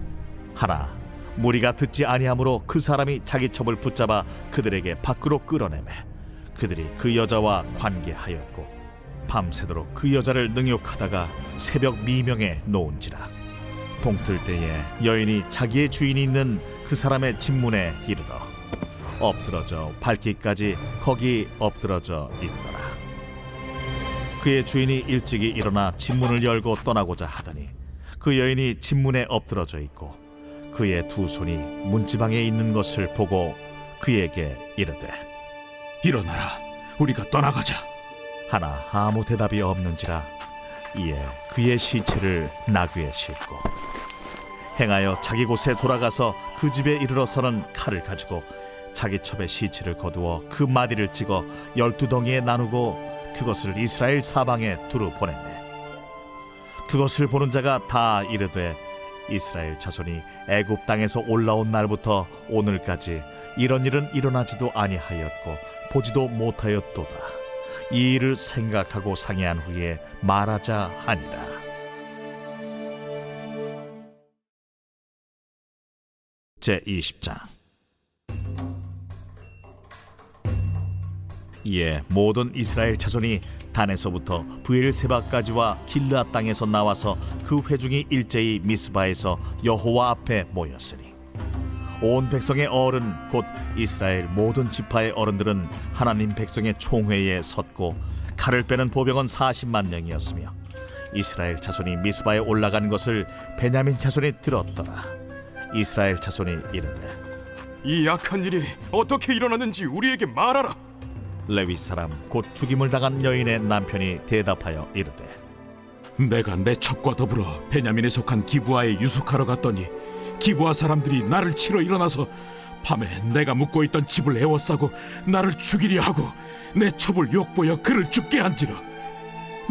하나 무리가 듣지 아니하므로 그 사람이 자기 첩을 붙잡아 그들에게 밖으로 끌어내매 그들이 그 여자와 관계하였고 밤새도록 그 여자를 능욕하다가 새벽 미명에 놓은지라. 동틀 때에 여인이 자기의 주인이 있는 그 사람의 집문에 이르러 엎드러져 밟기까지 거기 엎드러져 있더라. 그의 주인이 일찍이 일어나 집문을 열고 떠나고자 하더니 그 여인이 집문에 엎드러져 있고 그의 두 손이 문지방에 있는 것을 보고 그에게 이르되, 일어나라, 우리가 떠나가자. 하나 아무 대답이 없는지라. 이에 그의 시체를 나귀에 싣고 행하여 자기 곳에 돌아가서 그 집에 이르러서는 칼을 가지고 자기 첩의 시체를 거두어 그 마디를 찍어 12덩이에 나누고 그것을 이스라엘 사방에 두루 보냈네. 그것을 보는 자가 다 이르되, 이스라엘 자손이 애굽 땅에서 올라온 날부터 오늘까지 이런 일은 일어나지도 아니하였고 보지도 못하였도다. 이 일을 생각하고 상의한 후에 말하자 하니라. 제20장. 이에 모든 이스라엘 자손이 단에서부터 브엘세바까지와 길르앗 땅에서 나와서 그 회중이 일제히 미스바에서 여호와 앞에 모였으니 온 백성의 어른 곧 이스라엘 모든 지파의 어른들은 하나님 백성의 총회에 섰고 칼을 빼는 보병은 40만 명이었으며 이스라엘 자손이 미스바에 올라간 것을 베냐민 자손이 들었더라. 이스라엘 자손이 이르되, 이 악한 일이 어떻게 일어났는지 우리에게 말하라. 레위 사람 곧 죽임을 당한 여인의 남편이 대답하여 이르되, 내가 내 첩과 더불어 베냐민에 속한 기브아에 유숙하러 갔더니 기브아 사람들이 나를 치러 일어나서 밤에 내가 묵고 있던 집을 에워싸고 나를 죽이려 하고 내 첩을 욕보여 그를 죽게 한지라.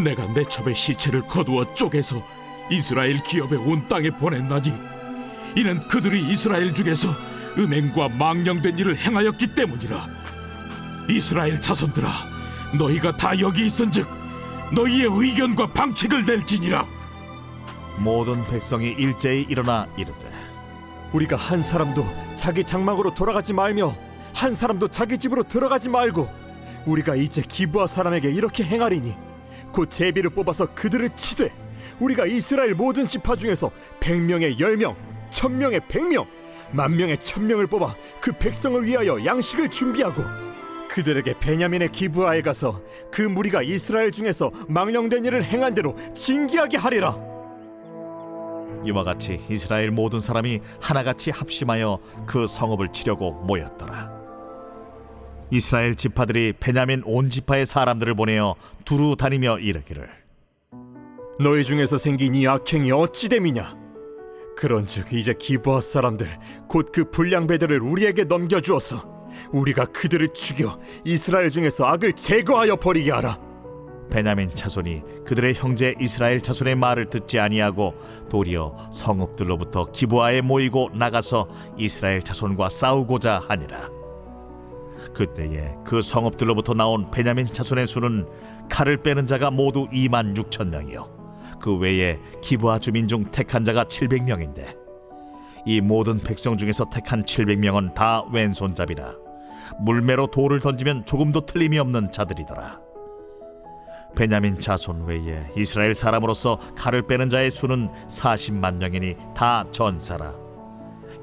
내가 내 첩의 시체를 거두어 쪼개서 이스라엘 기업의 온 땅에 보냈나니 이는 그들이 이스라엘 중에서 음행과 망령된 일을 행하였기 때문이라. 이스라엘 자손들아, 너희가 다 여기 있은즉 너희의 의견과 방책을 낼지니라. 모든 백성이 일제히 일어나 이르되, 우리가 한 사람도 자기 장막으로 돌아가지 말며 한 사람도 자기 집으로 들어가지 말고 우리가 이제 기브아 사람에게 이렇게 행하리니 곧 제비를 뽑아서 그들을 치되 우리가 이스라엘 모든 지파 중에서 100명에 10명, 1000명에 100명, 10,000명에 1000명을 뽑아 그 백성을 위하여 양식을 준비하고 그들에게 베냐민의 기브아에 가서 그 무리가 이스라엘 중에서 망령된 일을 행한 대로 징계하게 하리라. 이와 같이 이스라엘 모든 사람이 하나같이 합심하여 그 성읍을 치려고 모였더라. 이스라엘 지파들이 베냐민 온 지파의 사람들을 보내어 두루 다니며 이르기를, 너희 중에서 생긴 이 악행이 어찌 됨이냐? 그런즉 이제 기브아 사람들 곧 그 불량배들을 우리에게 넘겨주어서 우리가 그들을 죽여 이스라엘 중에서 악을 제거하여 버리게 하라. 베냐민 자손이 그들의 형제 이스라엘 자손의 말을 듣지 아니하고 도리어 성읍들로부터 기브아에 모이고 나가서 이스라엘 자손과 싸우고자 하니라. 그때에 그 성읍들로부터 나온 베냐민 자손의 수는 칼을 빼는 자가 모두 2만 6천 명이요 그 외에 기브아 주민 중 택한 자가 700명인데 이 모든 백성 중에서 택한 700명은 다 왼손잡이라 물매로 돌을 던지면 조금도 틀림이 없는 자들이더라. 베냐민 자손 외에 이스라엘 사람으로서 칼을 빼는 자의 수는 40만 명이니 다 전사라.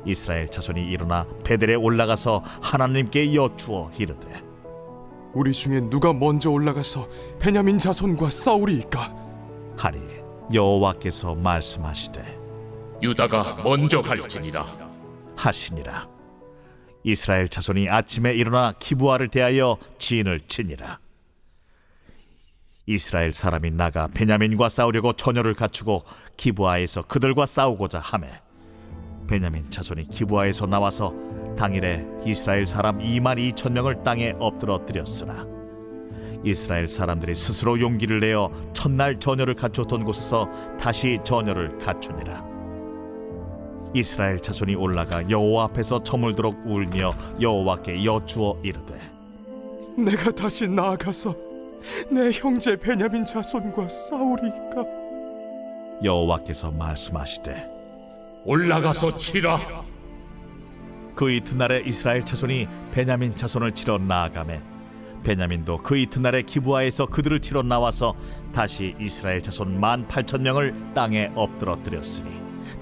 이스라엘 자손이 일어나 베델에 올라가서 하나님께 여쭈어 이르되 우리 중에 누가 먼저 올라가서 베냐민 자손과 싸우리이까? 하니 여호와께서 말씀하시되 유다가 먼저 갈지니라 하시니라. 이스라엘 자손이 아침에 일어나 기브아를 대하여 진을 치니라. 이스라엘 사람이 나가 베냐민과 싸우려고 처녀를 갖추고 기브아에서 그들과 싸우고자 하매 베냐민 자손이 기브아에서 나와서 당일에 이스라엘 사람 2만 2천 명을 땅에 엎드러뜨렸으나 이스라엘 사람들이 스스로 용기를 내어 첫날 처녀를 갖추었던 곳에서 다시 처녀를 갖추니라. 이스라엘 자손이 올라가 여호와 앞에서 저물도록 울며 여호와께 여쭈어 이르되 내가 다시 나아가서 내 형제 베냐민 자손과 싸우리이까? 여호와께서 말씀하시되 올라가서 치라. 그 이튿날에 이스라엘 자손이 베냐민 자손을 치러 나아가매 베냐민도 그 이튿날에 기브아에서 그들을 치러 나와서 다시 이스라엘 자손 18,000명을 땅에 엎드러뜨렸으니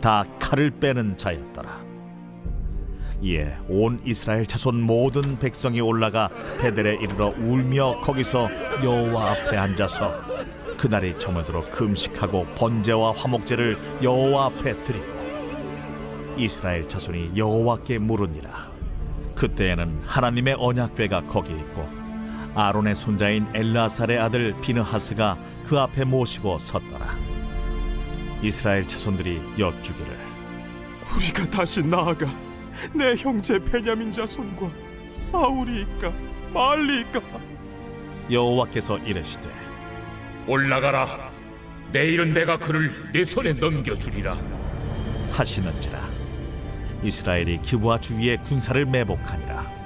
다 칼을 빼는 자였더라. 이에 온 이스라엘 자손 모든 백성이 올라가 베델에 이르러 울며 거기서 여호와 앞에 앉아서 그날이 저물도록 금식하고 번제와 화목제를 여호와 앞에 드리고 이스라엘 자손이 여호와께 물으니라. 그때에는 하나님의 언약궤가 거기 있고 아론의 손자인 엘르아살의 아들 비느하스가 그 앞에 모시고 섰더라. 이스라엘 자손들이 여쭈기를 우리가 다시 나아가 내 형제 베냐민 자손과 싸우리이까 말리이까? 여호와께서 이르시되 올라가라. 내일은 내가 그를 내 손에 넘겨주리라 하시는지라. 이스라엘이 기브아 주위에 군사를 매복하니라.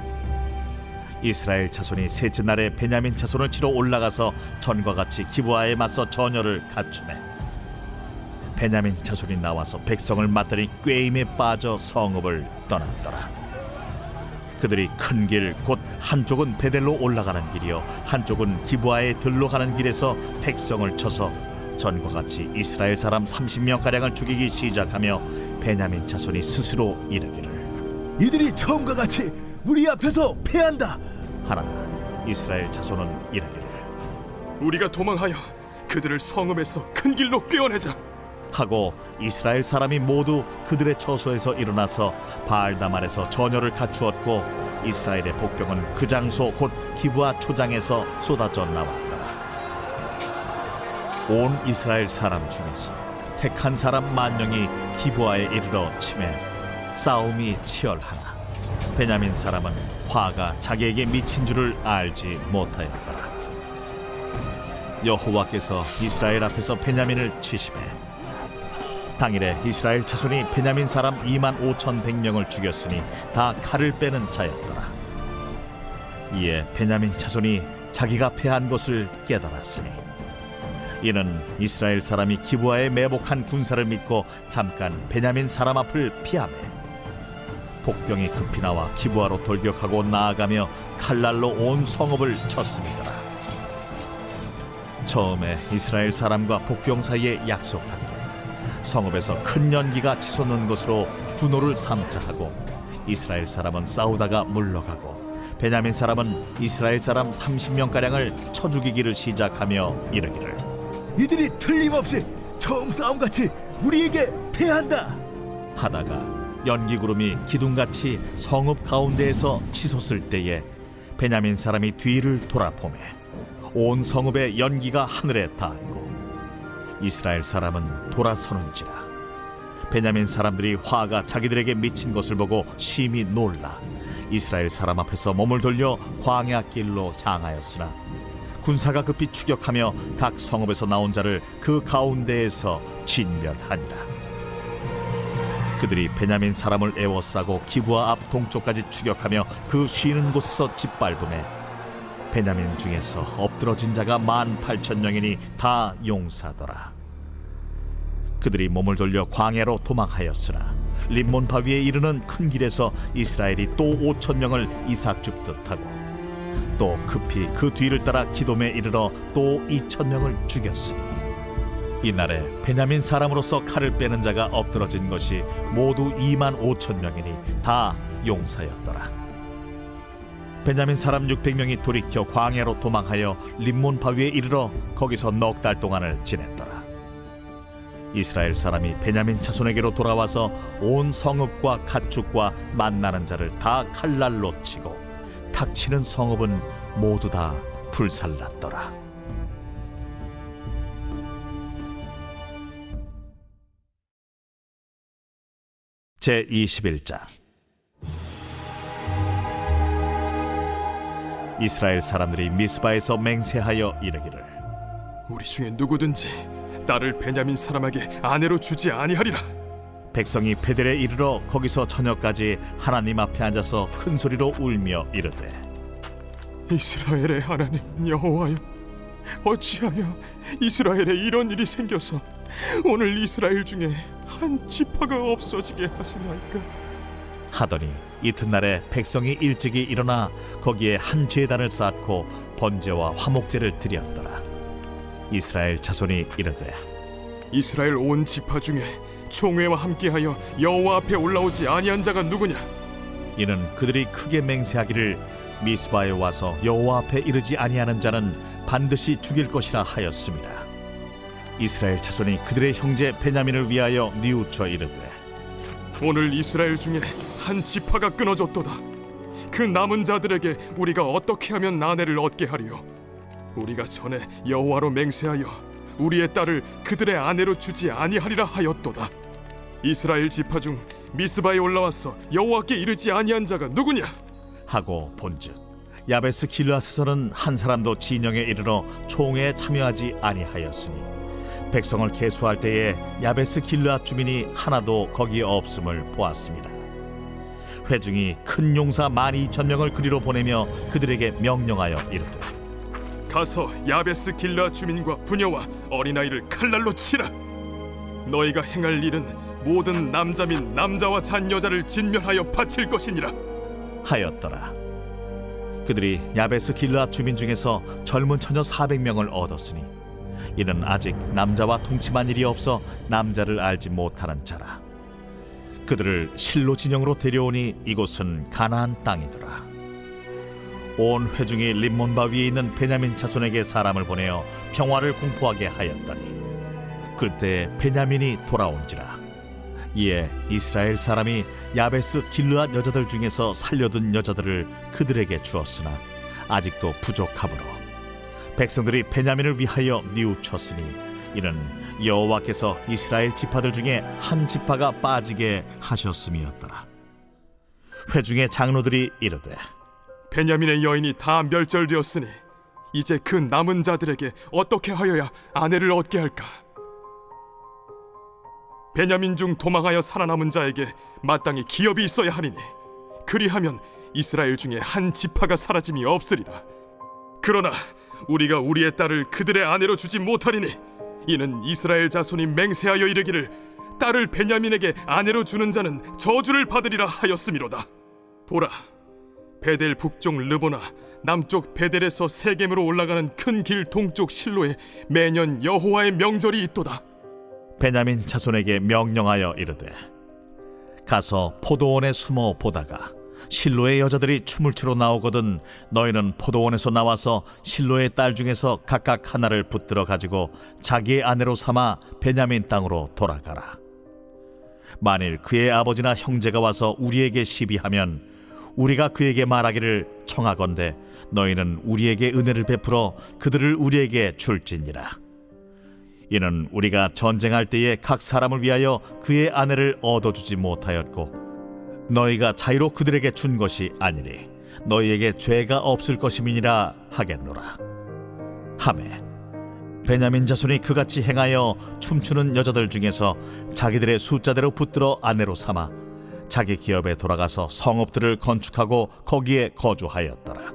이스라엘 자손이 셋째 날에 베냐민 자손을 치러 올라가서 전과 같이 기브아에 맞서 전열을 갖추매 베냐민 자손이 나와서 백성을 맞더니 꾀임에 빠져 성읍을 떠났더라. 그들이 큰 길 곧 한쪽은 베델로 올라가는 길이요 한쪽은 기브아에 들로 가는 길에서 백성을 쳐서 전과 같이 이스라엘 사람 30명 가량을 죽이기 시작하며 베냐민 자손이 스스로 이르기를 이들이 처음과 같이 우리 앞에서 패한다 하나 이스라엘 자손은 이르기를 우리가 도망하여 그들을 성읍에서 큰 길로 꿰어내자 하고 이스라엘 사람이 모두 그들의 처소에서 일어나서 바알다말에서 전열을 갖추었고 이스라엘의 복병은 그 장소 곧 기브아 초장에서 쏟아져 나왔더라. 온 이스라엘 사람 중에서 택한 사람 10,000명이 기브아에 이르러 치매 싸움이 치열하나 베냐민 사람은 화가 자기에게 미친 줄을 알지 못하였더라. 여호와께서 이스라엘 앞에서 베냐민을 치시매 당일에 이스라엘 자손이 베냐민 사람 25,100명을 죽였으니 다 칼을 빼는 자였더라. 이에 베냐민 자손이 자기가 패한 것을 깨달았으니 이는 이스라엘 사람이 기브아에 매복한 군사를 믿고 잠깐 베냐민 사람 앞을 피하매 복병이 급히 나와 기브아로 돌격하고 나아가며 칼날로 온 성읍을 쳤습니다. 처음에 이스라엘 사람과 복병 사이에 약속하기를 성읍에서 큰 연기가 치솟는 것으로 분노를 삼자하고 이스라엘 사람은 싸우다가 물러가고 베냐민 사람은 이스라엘 사람 30명가량을 쳐 죽이기를 시작하며 이르기를 이들이 틀림없이 처음 싸움같이 우리에게 패한다 하다가 연기구름이 기둥같이 성읍 가운데에서 치솟을 때에 베냐민 사람이 뒤를 돌아보매 온 성읍의 연기가 하늘에 닿았고 이스라엘 사람은 돌아서는지라. 베냐민 사람들이 화가 자기들에게 미친 것을 보고 심히 놀라 이스라엘 사람 앞에서 몸을 돌려 광야 길로 향하였으나 군사가 급히 추격하며 각 성읍에서 나온 자를 그 가운데에서 진멸하니라. 그들이 베냐민 사람을 에워싸고 기브아 앞 동쪽까지 추격하며 그 쉬는 곳에서 짓밟음에 베냐민 중에서 엎드러진 자가 18,000명이니 다 용사더라. 그들이 몸을 돌려 광야로 도망하였으나 림몬 바위에 이르는 큰 길에서 이스라엘이 또 5,000명을 이삭 줍듯 하고 또 급히 그 뒤를 따라 기돔에 이르러 또 2,000명을 죽였으니 이날에 베냐민 사람으로서 칼을 빼는 자가 엎드러진 것이 모두 25,000명이니 다 용사였더라. 베냐민 사람 600명이 돌이켜 광야로 도망하여 림몬 바위에 이르러 거기서 넉 달 동안을 지냈더라. 이스라엘 사람이 베냐민 자손에게로 돌아와서 온 성읍과 가축과 만나는 자를 다 칼날로 치고 탁치는 성읍은 모두 다 불살랐더라. 제21장. 이스라엘 사람들이 미스바에서 맹세하여 이르기를 우리 중에 누구든지 딸을 베냐민 사람에게 아내로 주지 아니하리라. 백성이 베델에 이르러 거기서 저녁까지 하나님 앞에 앉아서 큰 소리로 울며 이르되 이스라엘의 하나님 여호와여, 어찌하여 이스라엘에 이런 일이 생겨서 오늘 이스라엘 중에 한 지파가 없어지게 하시나이까? 하더니 이튿날에 백성이 일찍이 일어나 거기에 한 제단을 쌓고 번제와 화목제를 드렸더라. 이스라엘 자손이 이르되 이스라엘 온 지파 중에 총회와 함께하여 여호와 앞에 올라오지 아니한 자가 누구냐? 이는 그들이 크게 맹세하기를 미스바에 와서 여호와 앞에 이르지 아니하는 자는 반드시 죽일 것이라 하였습니다. 이스라엘 자손이 그들의 형제 베냐민을 위하여 뉘우쳐 이르되 오늘 이스라엘 중에 한 지파가 끊어졌도다. 그 남은 자들에게 우리가 어떻게 하면 아내를 얻게 하리요? 우리가 전에 여호와로 맹세하여 우리의 딸을 그들의 아내로 주지 아니하리라 하였도다. 이스라엘 지파 중 미스바에 올라와서 여호와께 이르지 아니한 자가 누구냐? 하고 본즉 야베스 길르앗에서는 한 사람도 진영에 이르러 총회에 참여하지 아니하였으니 백성을 계수할 때에 야베스 길르앗 주민이 하나도 거기에 없음을 보았습니다. 회중이 큰 용사 12,000명을 그리로 보내며 그들에게 명령하여 이르되 가서 야베스 길르앗 주민과 부녀와 어린아이를 칼날로 치라. 너희가 행할 일은 모든 남자 및 남자와 잔여자를 진멸하여 바칠 것이니라 하였더라. 그들이 야베스 길르앗 주민 중에서 젊은 처녀 400명을 얻었으니 이는 아직 남자와 동침한 일이 없어 남자를 알지 못하는 자라. 그들을 실로 진영으로 데려오니 이곳은 가나안 땅이더라. 온 회중이 림몬바 위에 있는 베냐민 자손에게 사람을 보내어 평화를 공포하게 하였더니 그때 베냐민이 돌아온지라. 이에 이스라엘 사람이 야베스 길르앗 여자들 중에서 살려둔 여자들을 그들에게 주었으나 아직도 부족하므로 백성들이 베냐민을 위하여 뉘우쳤으니 이는 여호와께서 이스라엘 지파들 중에 한 지파가 빠지게 하셨음이었더라. 회중의 장로들이 이르되 베냐민의 여인이 다 멸절되었으니 이제 그 남은 자들에게 어떻게 하여야 아내를 얻게 할까? 베냐민 중 도망하여 살아남은 자에게 마땅히 기업이 있어야 하리니 그리하면 이스라엘 중에 한 지파가 사라짐이 없으리라. 그러나 우리가 우리의 딸을 그들의 아내로 주지 못하리니 이는 이스라엘 자손이 맹세하여 이르기를 딸을 베냐민에게 아내로 주는 자는 저주를 받으리라 하였음이로다. 보라, 베델 북쪽 르보나 남쪽 베델에서 세겜으로 올라가는 큰 길 동쪽 실로에 매년 여호와의 명절이 있도다. 베냐민 자손에게 명령하여 이르되 가서 포도원에 숨어 보다가 실로의 여자들이 춤을 추러 나오거든 너희는 포도원에서 나와서 실로의 딸 중에서 각각 하나를 붙들어 가지고 자기의 아내로 삼아 베냐민 땅으로 돌아가라. 만일 그의 아버지나 형제가 와서 우리에게 시비하면 우리가 그에게 말하기를 청하건대 너희는 우리에게 은혜를 베풀어 그들을 우리에게 줄지니라. 이는 우리가 전쟁할 때에 각 사람을 위하여 그의 아내를 얻어주지 못하였고 너희가 자유로 그들에게 준 것이 아니니 너희에게 죄가 없을 것임이니라 하겠노라. 하매 베냐민 자손이 그같이 행하여 춤추는 여자들 중에서 자기들의 숫자대로 붙들어 아내로 삼아 자기 기업에 돌아가서 성읍들을 건축하고 거기에 거주하였더라.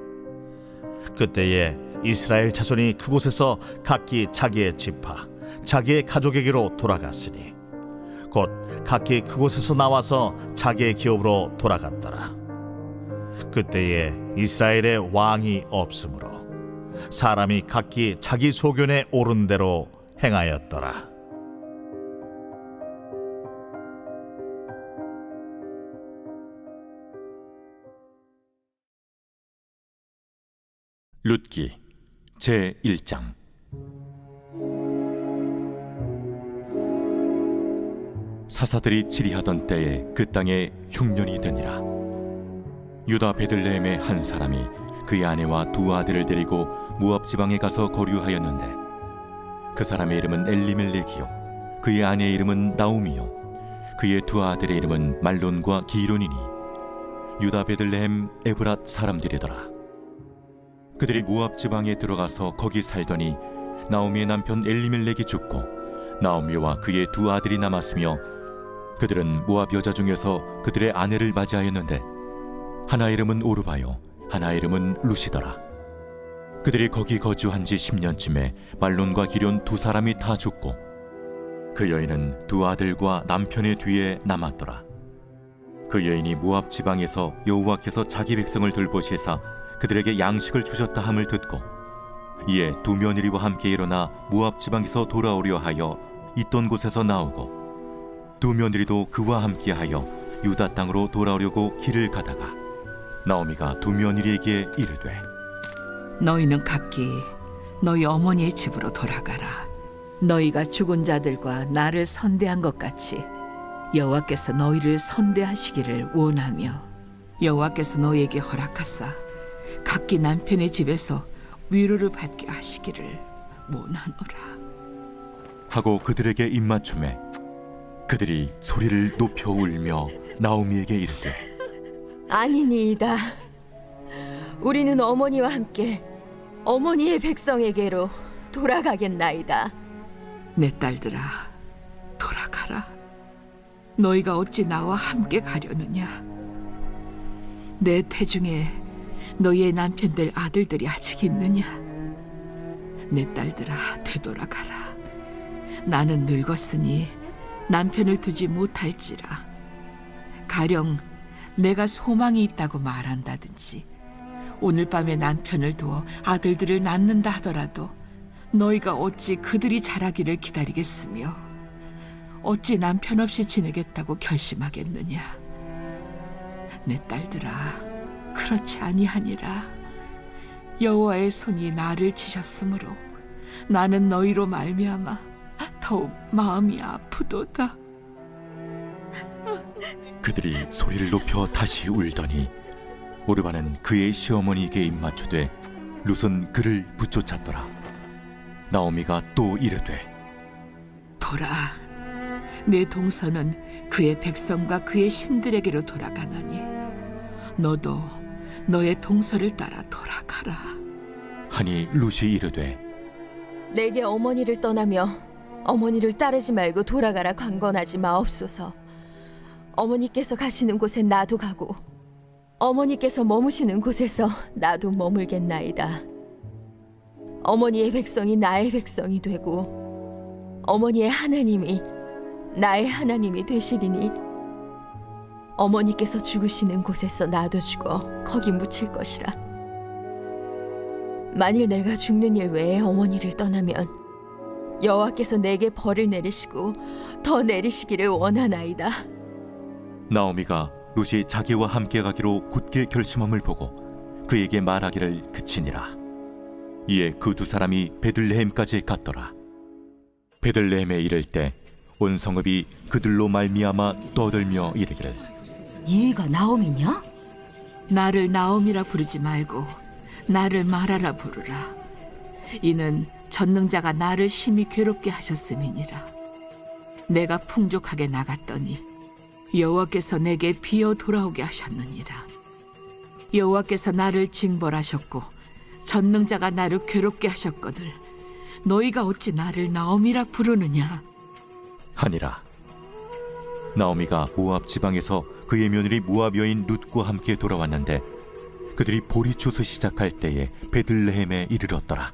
그때에 이스라엘 자손이 그곳에서 각기 자기의 지파 자기의 가족에게로 돌아갔으니 곧 각기 그곳에서 나와서 자기의 기업으로 돌아갔더라. 그때에 이스라엘에 왕이 없으므로 사람이 각기 자기 소견에 오른 대로 행하였더라. 룻기 제1장. 사사들이 치리하던 때에 그 땅에 흉년이 되니라. 유다 베들레헴의 한 사람이 그의 아내와 두 아들을 데리고 모압 지방에 가서 거류하였는데 그 사람의 이름은 엘리멜렉이요 그의 아내의 이름은 나오미요 그의 두 아들의 이름은 말론과 기론이니 유다 베들레헴 에브랏 사람들이더라. 그들이 모압 지방에 들어가서 거기 살더니 나오미의 남편 엘리멜렉이 죽고 나오미와 그의 두 아들이 남았으며 그들은 모압 여자 중에서 그들의 아내를 맞이하였는데 하나 이름은 오르바요 하나 이름은 루시더라. 그들이 거기 거주한 지 10년쯤에 말론과 기론 두 사람이 다 죽고 그 여인은 두 아들과 남편의 뒤에 남았더라. 그 여인이 모압 지방에서 여호와께서 자기 백성을 돌보시사 그들에게 양식을 주셨다 함을 듣고 이에 두 며느리와 함께 일어나 모압 지방에서 돌아오려 하여 있던 곳에서 나오고 두 며느리도 그와 함께하여 유다 땅으로 돌아오려고 길을 가다가 나오미가 두 며느리에게 이르되 너희는 각기 너희 어머니의 집으로 돌아가라. 너희가 죽은 자들과 나를 선대한 것 같이 여호와께서 너희를 선대하시기를 원하며 여호와께서 너희에게 허락하사 각기 남편의 집에서 위로를 받게 하시기를 원하노라. 하고 그들에게 입맞춤에 그들이 소리를 높여 울며 나오미에게 이르되 아니니이다. 우리는 어머니와 함께 어머니의 백성에게로 돌아가겠나이다. 내 딸들아, 돌아가라. 너희가 어찌 나와 함께 가려느냐? 내 태중에 너희의 남편들 아들들이 아직 있느냐? 내 딸들아, 되돌아가라. 나는 늙었으니 남편을 두지 못할지라. 가령 내가 소망이 있다고 말한다든지 오늘 밤에 남편을 두어 아들들을 낳는다 하더라도 너희가 어찌 그들이 자라기를 기다리겠으며 어찌 남편 없이 지내겠다고 결심하겠느냐? 내 딸들아, 그렇지 아니하니라. 여호와의 손이 나를 치셨으므로 나는 너희로 말미암아 더욱 마음이 아프도다. 그들이 소리를 높여 다시 울더니 오르바는 그의 시어머니에게 입맞추되 룻은 그를 붙쫓았더라. 나오미가 또 이르되 보라, 내 동서는 그의 백성과 그의 신들에게로 돌아가나니 너도 너의 동서를 따라 돌아가라. 하니 룻이 이르되 내게 어머니를 떠나며 어머니를 따르지 말고 돌아가라 강건하지 마옵소서. 어머니께서 가시는 곳에 나도 가고 어머니께서 머무시는 곳에서 나도 머물겠나이다. 어머니의 백성이 나의 백성이 되고 어머니의 하나님이 나의 하나님이 되시리니 어머니께서 죽으시는 곳에서 나도 죽어 거기 묻힐 것이라. 만일 내가 죽는 일 외에 어머니를 떠나면 여호와께서 내게 벌을 내리시고 더 내리시기를 원하나이다. 나오미가 룻이 자기와 함께 가기로 굳게 결심함을 보고 그에게 말하기를 그치니라. 이에 그 두 사람이 베들레헴까지 갔더라. 베들레헴에 이를 때 온 성읍이 그들로 말미암아 떠들며 이르기를 얘가 나오미냐? 나를 나옴이라 부르지 말고 나를 마라라 부르라. 이는 전능자가 나를 심히 괴롭게 하셨음이니라. 내가 풍족하게 나갔더니 여호와께서 내게 비어 돌아오게 하셨느니라. 여호와께서 나를 징벌하셨고 전능자가 나를 괴롭게 하셨거늘 너희가 어찌 나를 나오미라 부르느냐. 하니라. 나오미가 모압 지방에서 그의 며느리 모압 여인 룻과 함께 돌아왔는데 그들이 보리추수 시작할 때에 베들레헴에 이르렀더라.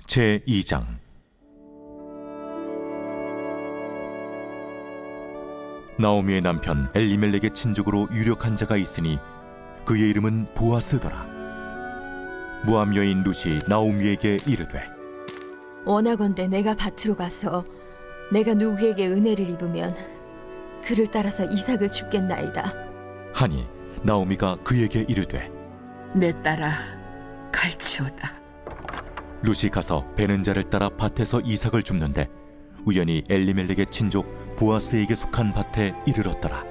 제2장. 나오미의 남편 엘리멜렉의 친족으로 유력한 자가 있으니 그의 이름은 보아스더라. 모압 여인 룻이 나오미에게 이르되 원하건대 내가 밭으로 가서 내가 누구에게 은혜를 입으면 그를 따라서 이삭을 줍겠나이다. 하니 나오미가 그에게 이르되 내 딸아 갈치오다. 룻이 가서 베는 자를 따라 밭에서 이삭을 줍는데 우연히 엘리멜렉의 친족 보아스에게 속한 밭에 이르렀더라.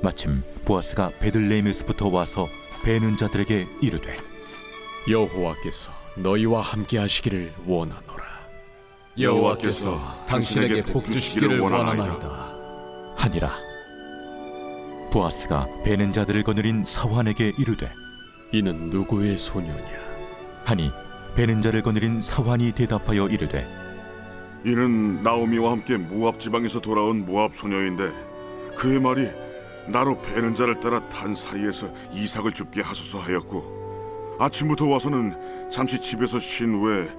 마침 보아스가 베들레헴에서부터 와서 베는 자들에게 이르되 여호와께서 너희와 함께 하시기를 원하노라. 여호와께서 당신에게 복 주시기를 원하나이다. 하니라. 보아스가 베는 자들을 거느린 사환에게 이르되 이는 누구의 소녀냐? 하니 베는 자를 거느린 사환이 대답하여 이르되 이는 나오미와 함께 모압 지방에서 돌아온 모압 소녀인데 그의 말이 나로 베는 자를 따라 단 사이에서 이삭을 줍게 하소서 하였고 아침부터 와서는 잠시 집에서 쉰 후에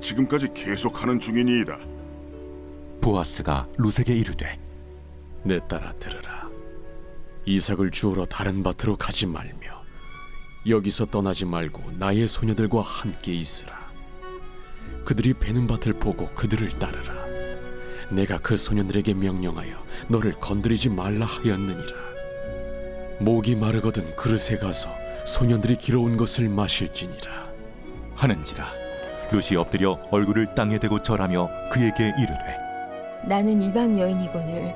지금까지 계속하는 중이니이다. 보아스가 룻에게 이르되 내 딸아 들으라. 이삭을 주우러 다른 밭으로 가지 말며 여기서 떠나지 말고 나의 소녀들과 함께 있으라. 그들이 베는 밭을 보고 그들을 따르라. 내가 그 소년들에게 명령하여 너를 건드리지 말라 하였느니라. 목이 마르거든 그릇에 가서 소년들이 길어온 것을 마실지니라. 하는지라. 룻이 엎드려 얼굴을 땅에 대고 절하며 그에게 이르되 나는 이방 여인이거늘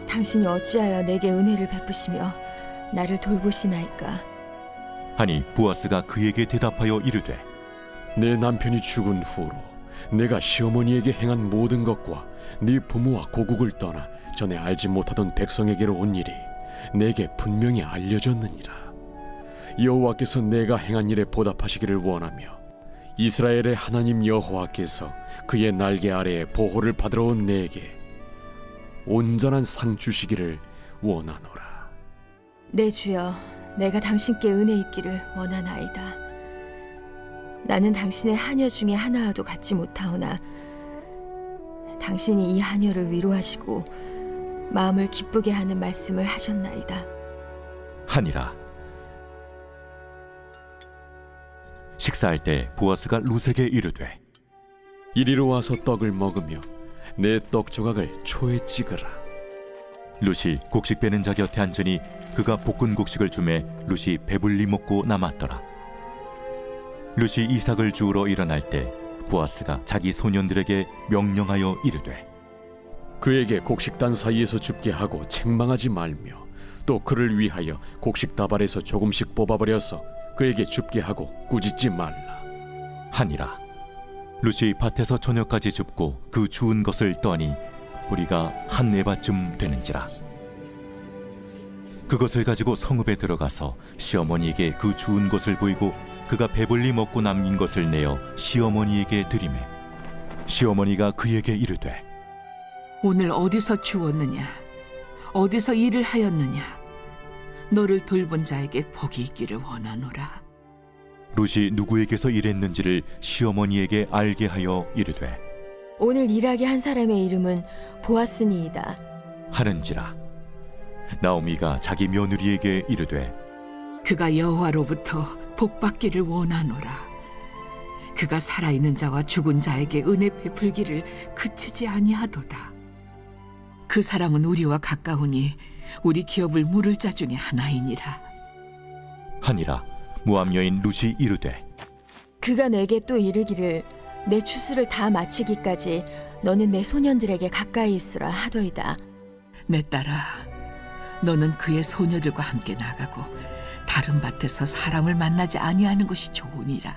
당신이 어찌하여 내게 은혜를 베푸시며 나를 돌보시나이까. 하니 보아스가 그에게 대답하여 이르되 내 남편이 죽은 후로 내가 시어머니에게 행한 모든 것과 네 부모와 고국을 떠나 전에 알지 못하던 백성에게로 온 일이 내게 분명히 알려졌느니라. 여호와께서 내가 행한 일에 보답하시기를 원하며 이스라엘의 하나님 여호와께서 그의 날개 아래에 보호를 받으러 온 내게 온전한 상 주시기를 원하노라. 내 주여, 내가 당신께 은혜 입기를 원하나이다. 나는 당신의 하녀 중에 하나와도 같지 못하오나 당신이 이 하녀를 위로하시고 마음을 기쁘게 하는 말씀을 하셨나이다. 하니라. 식사할 때 보아스가 룻에게 이르되 이리로 와서 떡을 먹으며 내 떡 조각을 초에 찍으라. 룻이 곡식 빼는 자 곁에 앉으니 그가 볶은 곡식을 주매 룻이 배불리 먹고 남았더라. 룻이 이삭을 주우러 일어날 때 보아스가 자기 소년들에게 명령하여 이르되 그에게 곡식단 사이에서 줍게 하고 책망하지 말며 또 그를 위하여 곡식 다발에서 조금씩 뽑아버려서 그에게 줍게 하고 꾸짖지 말라 하니라. 룻이 밭에서 저녁까지 줍고 그 주운 것을 떠니 뿌리가 한 에바쯤 되는지라. 그것을 가지고 성읍에 들어가서 시어머니에게 그 주운 것을 보이고 그가 배불리 먹고 남긴 것을 내어 시어머니에게 드리매 시어머니가 그에게 이르되 오늘 어디서 주웠느냐? 어디서 일을 하였느냐? 너를 돌본 자에게 복이 있기를 원하노라. 룻이 누구에게서 일했는지를 시어머니에게 알게 하여 이르되 오늘 일하게 한 사람의 이름은 보아스니이다 하는지라. 나오미가 자기 며느리에게 이르되 그가 여호와로부터 복받기를 원하노라. 그가 살아있는 자와 죽은 자에게 은혜 베풀기를 그치지 아니하도다. 그 사람은 우리와 가까우니 우리 기업을 물을 자 중에 하나이니라. 하니라. 모압 여인 룻이 이르되 그가 내게 또 이르기를 내 추수를 다 마치기까지 너는 내 소년들에게 가까이 있으라 하더이다. 내 딸아, 너는 그의 소녀들과 함께 나가고 다른 밭에서 사람을 만나지 아니하는 것이 좋으니라.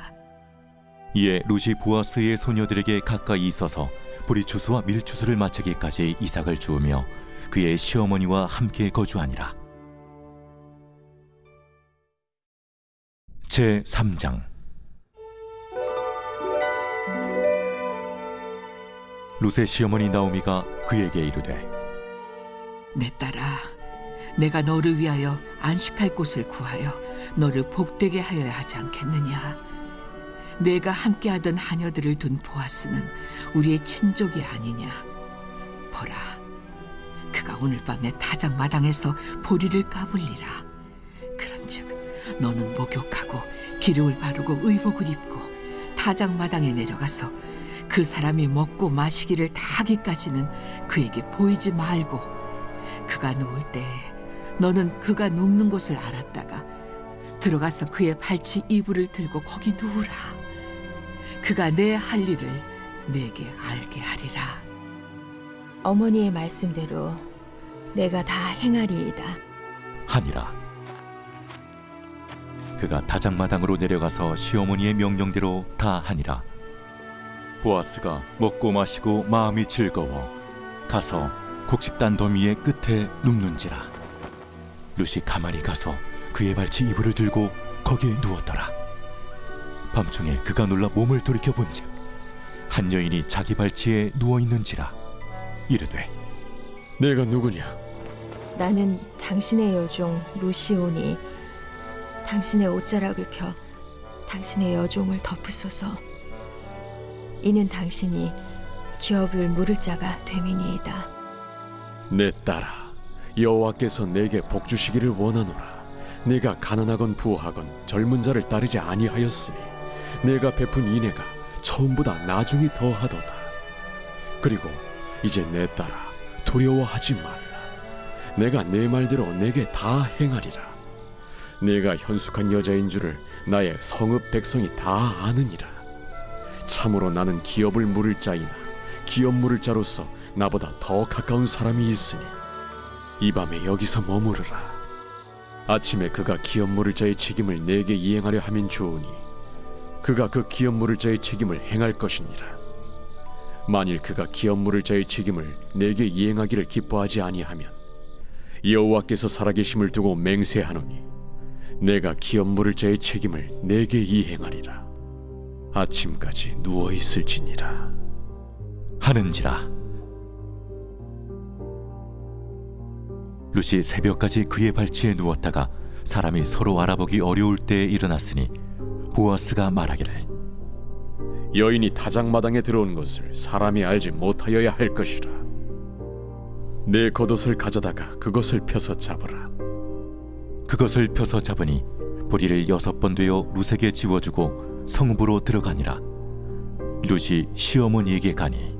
이에 룻이 보아스의 소녀들에게 가까이 있어서 보리추수와 밀추수를 마치기까지 이삭을 주우며 그의 시어머니와 함께 거주하니라. 제3장. 룻의 시어머니 나오미가 그에게 이르되, 내 딸아, 내가 너를 위하여 안식할 곳을 구하여 너를 복되게 하여야 하지 않겠느냐? 내가 함께하던 하녀들을 둔 보아스는 우리의 친족이 아니냐? 보라, 그가 오늘 밤에 타작 마당에서 보리를 까불리라. 그런즉 너는 목욕하고 기름을 바르고 의복을 입고 타작 마당에 내려가서 그 사람이 먹고 마시기를 다 하기까지는 그에게 보이지 말고, 그가 누울 때 너는 그가 눕는 곳을 알았다가 들어가서 그의 발치 이불을 들고 거기 누우라. 그가 내 할 일을 내게 알게 하리라. 어머니의 말씀대로 내가 다 행하리이다. 하니라. 그가 다장마당으로 내려가서 시어머니의 명령대로 다 하니라. 보아스가 먹고 마시고 마음이 즐거워 가서 곡식단 더미의 끝에 눕는지라. 룻이 가만히 가서 그의 발치 이불을 들고 거기에 누웠더라. 밤중에 그가 놀라 몸을 돌이켜 본즉 한 여인이 자기 발치에 누워 있는지라. 이르되, 내가 누구냐? 나는 당신의 여종 루시오니 당신의 옷자락을 펴 당신의 여종을 덮으소서. 이는 당신이 기업을 물을 자가 됨이니이다. 내 딸아, 여호와께서 내게 복 주시기를 원하노라. 내가 가난하건 부하건 젊은 자를 따르지 아니하였으니 내가 베푼 인애가 처음보다 나중이 더하도다. 그리고 이제 내 딸아, 두려워하지 말라. 내가 내 말대로 내게 다 행하리라. 내가 현숙한 여자인 줄을 나의 성읍 백성이 다 아느니라. 참으로 나는 기업을 물을 자이나 기업 물을 자로서 나보다 더 가까운 사람이 있으니 이 밤에 여기서 머무르라. 아침에 그가 기업 물을 자의 책임을 내게 이행하려 하면 좋으니 그가 그 기업 물을 자의 책임을 행할 것이니라. 만일 그가 기업 물을 자의 책임을 내게 이행하기를 기뻐하지 아니하면 여호와께서 살아계심을 두고 맹세하노니 내가 기업 물을 자의 책임을 내게 이행하리라. 아침까지 누워 있을지니라 하는지라. 룻이 새벽까지 그의 발치에 누웠다가 사람이 서로 알아보기 어려울 때에 일어났으니 보아스가 말하기를, 여인이 타작마당에 들어온 것을 사람이 알지 못하여야 할 것이라. 내 겉옷을 가져다가 그것을 펴서 잡으라. 그것을 펴서 잡으니 보리를 6번 되어 룻에게 지워주고 성읍으로 들어가니라. 룻이 시어머니에게 가니,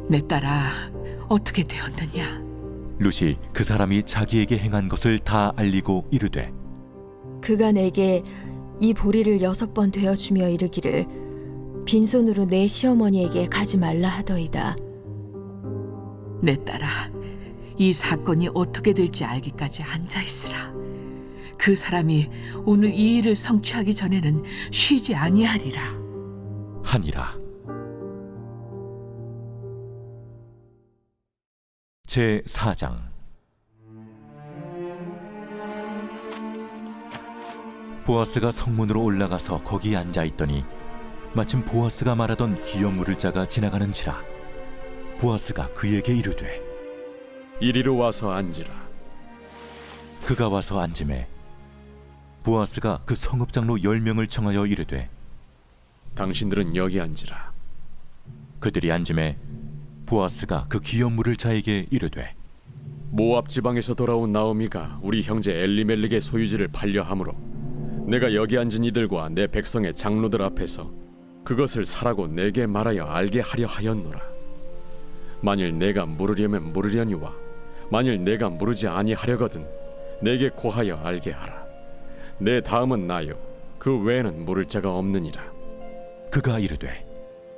내 딸아, 어떻게 되었느냐? 룻이 그 사람이 자기에게 행한 것을 다 알리고 이르되, 그가 내게 이 보리를 6번 되어주며 이르기를 빈손으로 내 시어머니에게 가지 말라 하더이다. 내 딸아, 이 사건이 어떻게 될지 알기까지 앉아있으라. 그 사람이 오늘 이 일을 성취하기 전에는 쉬지 아니하리라. 하니라. 제4장. 보아스가 성문으로 올라가서 거기 앉아있더니 마침 보아스가 말하던 기업 물을 자가 지나가는지라. 보아스가 그에게 이르되, 이리로 와서 앉으라. 그가 와서 앉음에 보아스가 그 성읍 장로 10명을 청하여 이르되, 당신들은 여기 앉으라. 그들이 앉음에 보아스가 그 기업 물을 자에게 이르되, 모압 지방에서 돌아온 나오미가 우리 형제 엘리멜렉의 소유지를 팔려하므로 내가 여기 앉은 이들과 내 백성의 장로들 앞에서 그것을 사라고 내게 말하여 알게 하려 하였노라. 만일 내가 물으려면 물으려니와 만일 내가 물으지 아니하려거든 내게 고하여 알게 하라. 내 다음은 나요, 그 외에는 물을 자가 없느니라. 그가 이르되,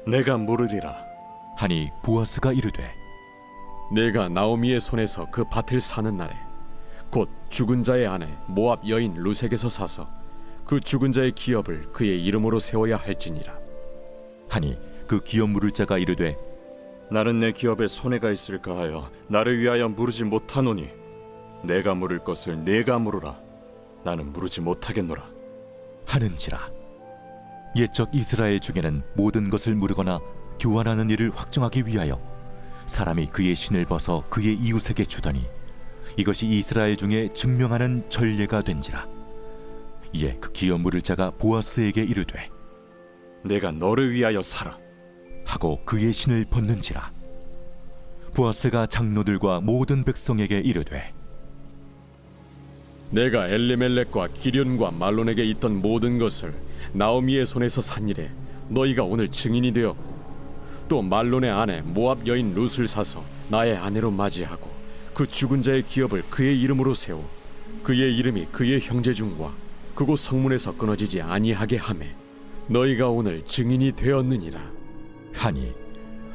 내가 물으리라 하니 보아스가 이르되, 내가 나오미의 손에서 그 밭을 사는 날에 곧 죽은 자의 아내 모압 여인 룻에게서 사서 그 죽은 자의 기업을 그의 이름으로 세워야 할지니라. 하니 그 기업 물을 자가 이르되 나는 내 기업에 손해가 있을까 하여 나를 위하여 물으지 못하노니 내가 물을 것을 내가 물으라. 나는 물으지 못하겠노라. 하는지라. 옛적 이스라엘 중에는 모든 것을 물으거나 교환하는 일을 확정하기 위하여 사람이 그의 신을 벗어 그의 이웃에게 주더니 이것이 이스라엘 중에 증명하는 전례가 된지라. 이에 그 기업 물을 자가 보아스에게 이르되 내가 너를 위하여 사라. 하고 그의 신을 벗는지라. 보아스가 장로들과 모든 백성에게 이르되 내가 엘리멜렉과 기련과 말론에게 있던 모든 것을 나오미의 손에서 산 일에 너희가 오늘 증인이 되었고 또 말론의 아내 모압 여인 룻을 사서 나의 아내로 맞이하고 그 죽은 자의 기업을 그의 이름으로 세워 그의 이름이 그의 형제 중과 그곳 성문에서 끊어지지 아니하게 하매 너희가 오늘 증인이 되었느니라. 하니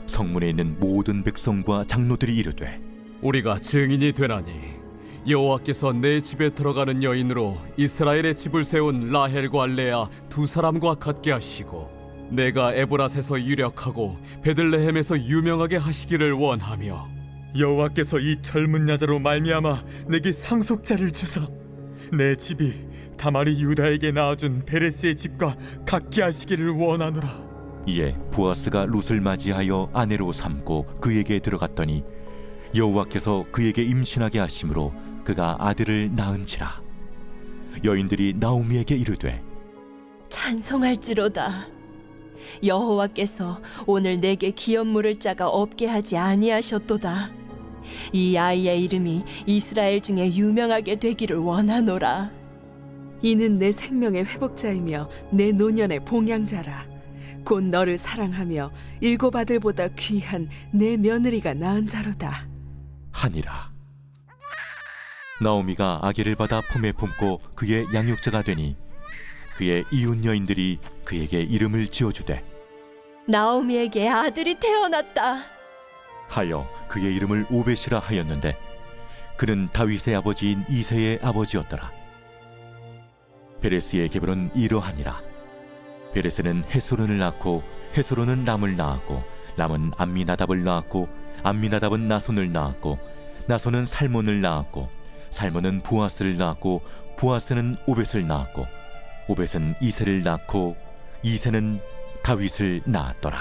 성문에 있는 모든 백성과 장로들이 이르되 우리가 증인이 되나니 여호와께서 내 집에 들어가는 여인으로 이스라엘의 집을 세운 라헬과 레아 두 사람과 같게 하시고 내가 에브라스에서 유력하고 베들레헴에서 유명하게 하시기를 원하며 여호와께서 이 젊은 여자로 말미암아 내게 상속자를 주사 내 집이 다말이 유다에게 낳아준 베레스의 집과 같게 하시기를 원하노라. 이에 보아스가 룻을 맞이하여 아내로 삼고 그에게 들어갔더니 여호와께서 그에게 임신하게 하심으로 그가 아들을 낳은지라. 여인들이 나오미에게 이르되 찬송할지로다. 여호와께서 오늘 내게 기업 물을 자가 없게 하지 아니하셨도다. 이 아이의 이름이 이스라엘 중에 유명하게 되기를 원하노라. 이는 내 생명의 회복자이며 내 노년의 봉양자라. 곧 너를 사랑하며 일곱 아들보다 귀한 내 며느리가 낳은 자로다. 하니라. 나오미가 아기를 받아 품에 품고 그의 양육자가 되니 그의 이웃 여인들이 그에게 이름을 지어주되 나오미에게 아들이 태어났다 하여 그의 이름을 오벳이라 하였는데 그는 다윗의 아버지인 이새의 아버지였더라. 베레스의 계보는 이러하니라. 베레스는 헤스론을 낳고 헤스론은 람을 낳았고 람은 암미나답을 낳았고 암미나답은 나손을 낳았고 나손은 살몬을 낳았고 살몬은 보아스를 낳았고 보아스는 오벳을 낳았고 오벳은 이새를 낳고 이새는 다윗을 낳았더라.